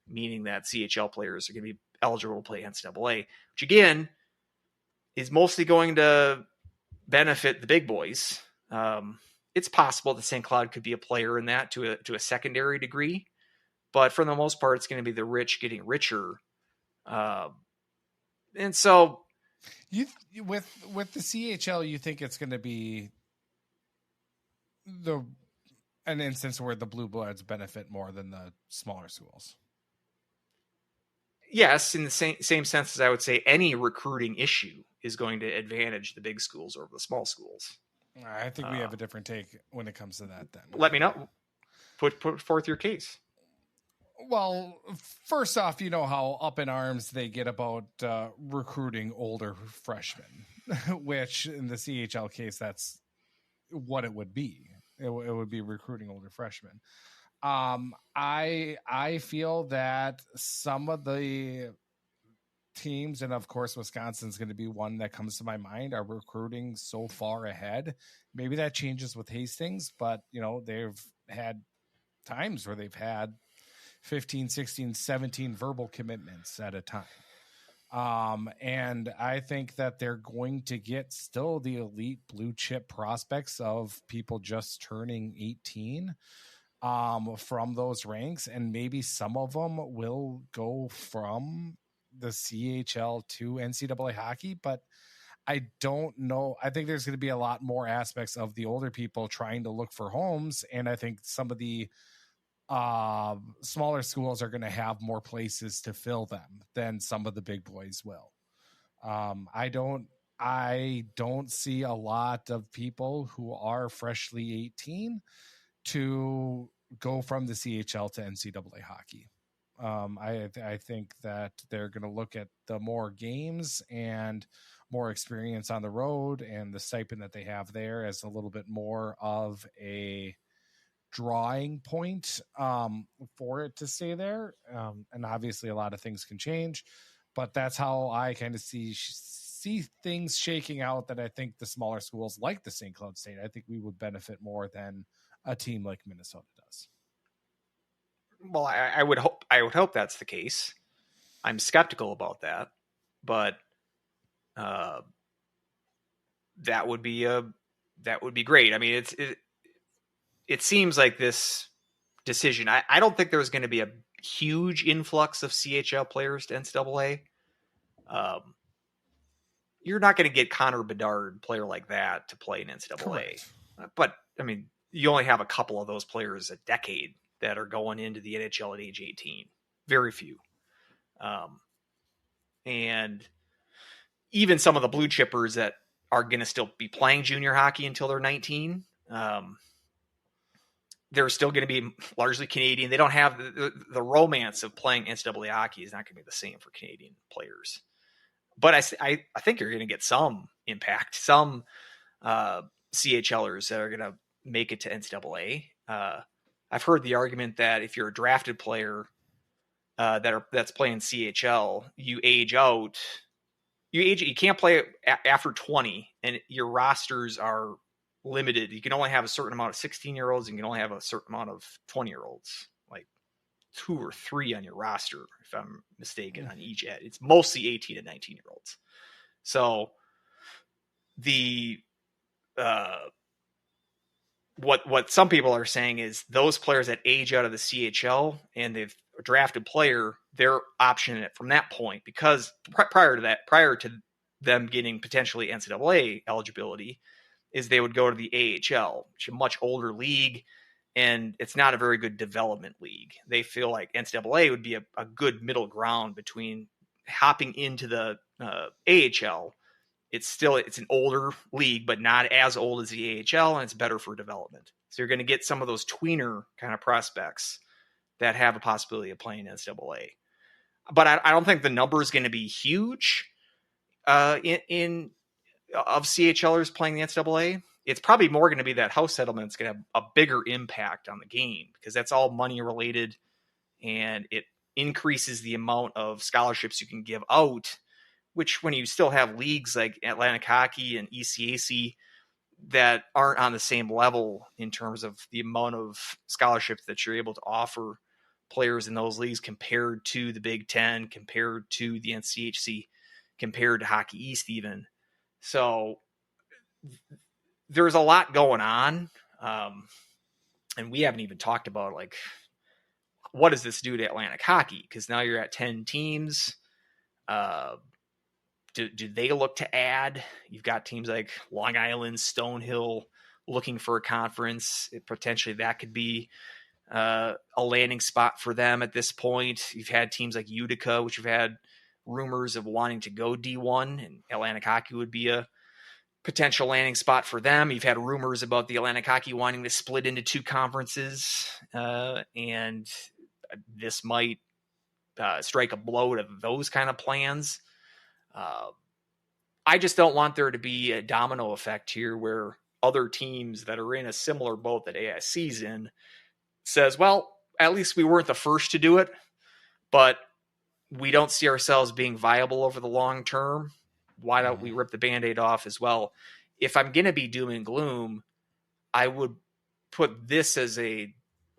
meaning that CHL players are going to be eligible to play NCAA, which again is mostly going to benefit the big boys. It's possible that St. Cloud could be a player in that to a secondary degree, but for the most part, it's going to be the rich getting richer. And so with the CHL, you think it's going to be an instance where the blue bloods benefit more than the smaller schools? Yes, in the same sense as I would say any recruiting issue is going to advantage the big schools over the small schools. I think we have a different take when it comes to that then. Let me know. Put forth your case. Well, first off, you know how up in arms they get about recruiting older freshmen, which in the CHL case, that's what it would be. It would be recruiting older freshmen. I feel that some of the teams, and of course Wisconsin's going to be one that comes to my mind, are recruiting so far ahead. Maybe that changes with Hastings, but you know, they've had times where they've had 15, 16, 17 verbal commitments at a time. And I think that they're going to get still the elite blue chip prospects of people just turning 18 from those ranks. And maybe some of them will go from the CHL to NCAA hockey, but I don't know. I think there's going to be a lot more aspects of the older people trying to look for homes. And I think some of the smaller schools are going to have more places to fill them than some of the big boys will. I don't see a lot of people who are freshly 18 to go from the CHL to NCAA hockey. I think that they're going to look at the more games and more experience on the road and the stipend that they have there as a little bit more of a drawing point for it to stay there. And obviously a lot of things can change, but that's how I kind of see things shaking out, that I think the smaller schools like the St. Cloud State, I think we would benefit more than a team like Minnesota does. Well, I would hope that's the case. I'm skeptical about that, but that would be great. I mean, it seems like this decision. I don't think there's going to be a huge influx of CHL players to NCAA. You're not going to get Connor Bedard, player like that, to play in NCAA. Correct. But I mean, you only have a couple of those players a decade that are going into the NHL at age 18. Very few. And even some of the blue chippers that are going to still be playing junior hockey until they're 19, they're still going to be largely Canadian. They don't have the romance of playing NCAA hockey is not going to be the same for Canadian players. But I think you're going to get some impact, some CHLers that are going to make it to NCAA. I've heard the argument that if you're a drafted player that's playing CHL, you age out. You can't play after 20, and your rosters are limited. You can only have a certain amount of 16-year-olds, and you can only have a certain amount of 20-year-olds, like 2 or 3 on your roster, if I'm mistaken, on each end. It's mostly 18 and 19-year-olds. So the what some people are saying is those players that age out of the CHL and they've a drafted player, they're optioning it from that point, because prior to them getting potentially NCAA eligibility, is they would go to the AHL, which is a much older league, and it's not a very good development league. They feel like NCAA would be a good middle ground between hopping into the AHL. It's an older league, but not as old as the AHL, and it's better for development. So you're going to get some of those tweener kind of prospects that have a possibility of playing NCAA. But I don't think the number is going to be huge of CHLers playing the NCAA. It's probably more going to be that house settlement is going to have a bigger impact on the game, because that's all money related, and it increases the amount of scholarships you can give out, which when you still have leagues like Atlantic Hockey and ECAC that aren't on the same level in terms of the amount of scholarships that you're able to offer players in those leagues compared to the Big Ten, compared to the NCHC, compared to Hockey East even. So there's a lot going on. And we haven't even talked about, like, what does this do to Atlantic Hockey? Because now you're at 10 teams. Do they look to add? You've got teams like Long Island, Stonehill looking for a conference. Potentially that could be a landing spot for them at this point. You've had teams like Utica, which have had rumors of wanting to go D1, and Atlantic Hockey would be a potential landing spot for them. You've had rumors about the Atlantic Hockey wanting to split into 2 conferences, and this might strike a blow to those kind of plans. I just don't want there to be a domino effect here where other teams that are in a similar boat that AIC's in says, well, at least we weren't the first to do it, but we don't see ourselves being viable over the long term. Why don't we rip the Band-Aid off as well? If I'm going to be doom and gloom, I would put this as a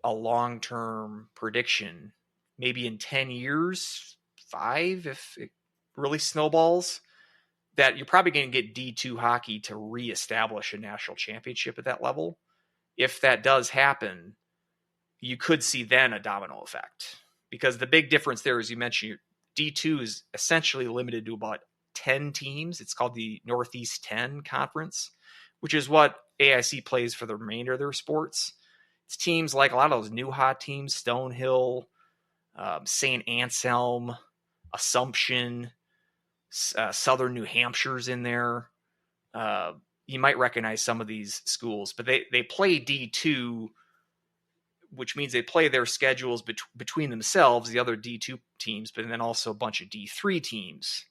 long-term prediction, maybe in 10 years, 5, if it really snowballs, that you're probably going to get D2 hockey to reestablish a national championship at that level. If that does happen, you could see then a domino effect, because the big difference there, as you mentioned, D2 is essentially limited to about 10 teams. It's called the Northeast 10 Conference, which is what AIC plays for the remainder of their sports. It's teams like a lot of those new hot teams, Stonehill, St. Anselm, Assumption, Southern New Hampshire's in there. You might recognize some of these schools, but they play D2, which means they play their schedules between themselves, the other D2 teams, but then also a bunch of D3 teams.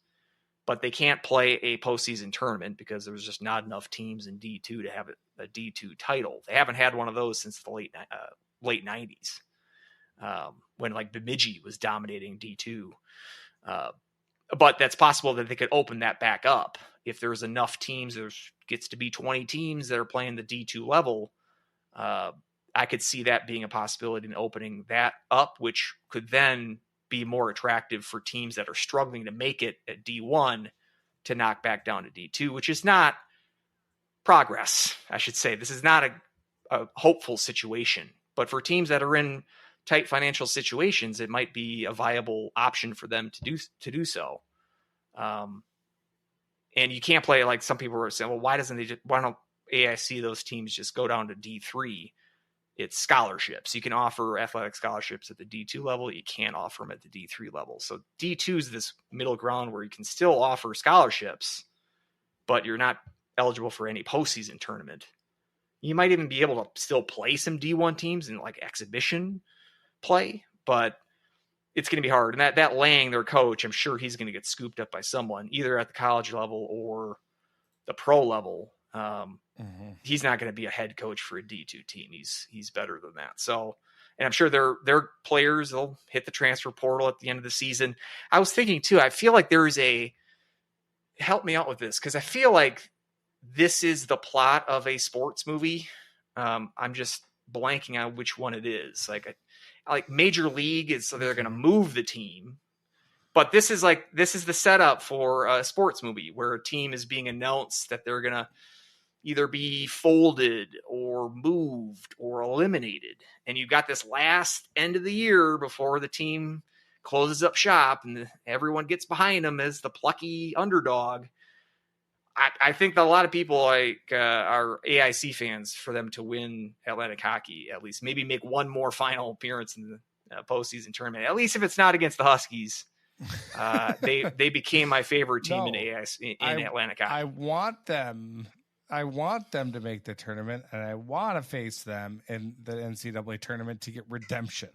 But they can't play a postseason tournament because there was just not enough teams in D2 to have a D2 title. They haven't had one of those since the late 90s, when like Bemidji was dominating D2. But that's possible that they could open that back up. If there's enough teams, there gets to be 20 teams that are playing the D2 level. I could see that being a possibility in opening that up, which could then be more attractive for teams that are struggling to make it at D1 to knock back down to D2, which is not progress, I should say. This is not a hopeful situation, but for teams that are in tight financial situations, it might be a viable option for them to do so. And you can't play like some people were saying, well, why don't AIC those teams just go down to D3? It's scholarships. You can offer athletic scholarships at the D2 level. You can't offer them at the D3 level. So D2 is this middle ground where you can still offer scholarships, but you're not eligible for any postseason tournament. You might even be able to still play some D1 teams in like exhibition play, but it's going to be hard. And that Lang, their coach, I'm sure he's going to get scooped up by someone, either at the college level or the pro level. He's not going to be a head coach for a D2 team. He's better than that. So, and I'm sure their players, they'll hit the transfer portal at the end of the season. I was thinking too, I feel like there is help me out with this, because I feel like this is the plot of a sports movie. I'm just blanking on which one it is. Like Major League is, so they're going to move the team, but this is the setup for a sports movie where a team is being announced that they're going to either be folded or moved or eliminated. And you've got this last end of the year before the team closes up shop and everyone gets behind them as the plucky underdog. I think that a lot of people are AIC fans for them to win Atlantic hockey, at least maybe make one more final appearance in the postseason tournament. At least if it's not against the Huskies, they became my favorite team in AIC in Atlantic hockey. I want them to make the tournament, and I want to face them in the NCAA tournament to get redemption.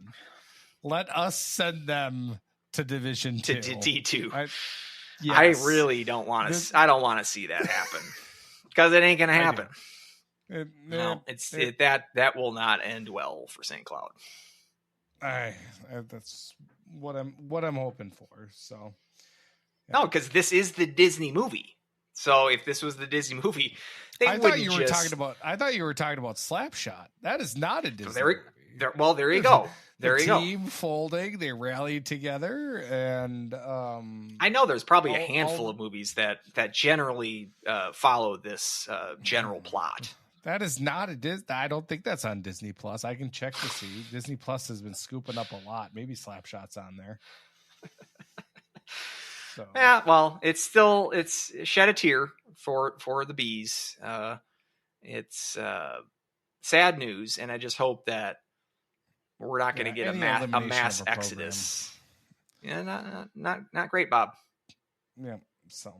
Let us send them to Division 2. To D2. Yes. I really don't want to. I don't want to see that happen because it ain't going to happen. That will not end well for St. Cloud. That's what I'm hoping for. So no, because this is the Disney movie. So if this was the Disney movie, I thought you were talking about Slapshot. That is not a Disney movie. There you go. There you go. Team folding, they rallied together, and I know there's probably a handful of movies that generally follow this general plot. That is not a Disney. I don't think that's on Disney Plus. I can check to see. Disney Plus has been scooping up a lot. Maybe Slapshot's on there. So. Yeah, well, it's shed a tear for the Bees. It's sad news, and I just hope that we're not going to get a mass exodus. Yeah, not great, Bob. Yeah, so.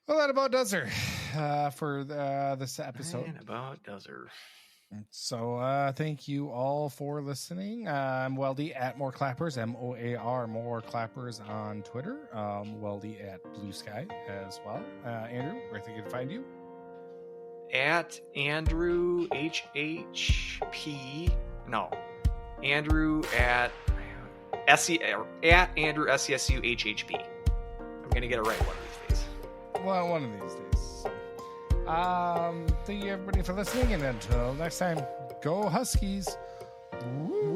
Well, that about does her for this episode. That about does her. So thank you all for listening. I'm Weldie at More Clappers, MOAR More Clappers on Twitter. Weldie at Blue Sky as well. Andrew, where they can find you? At Andrew HHP. No, Andrew at Andrew SCSU HHP. I'm gonna get it right one of these days. Well, one of these days. Thank you everybody for listening, and until next time, go Huskies. Woo.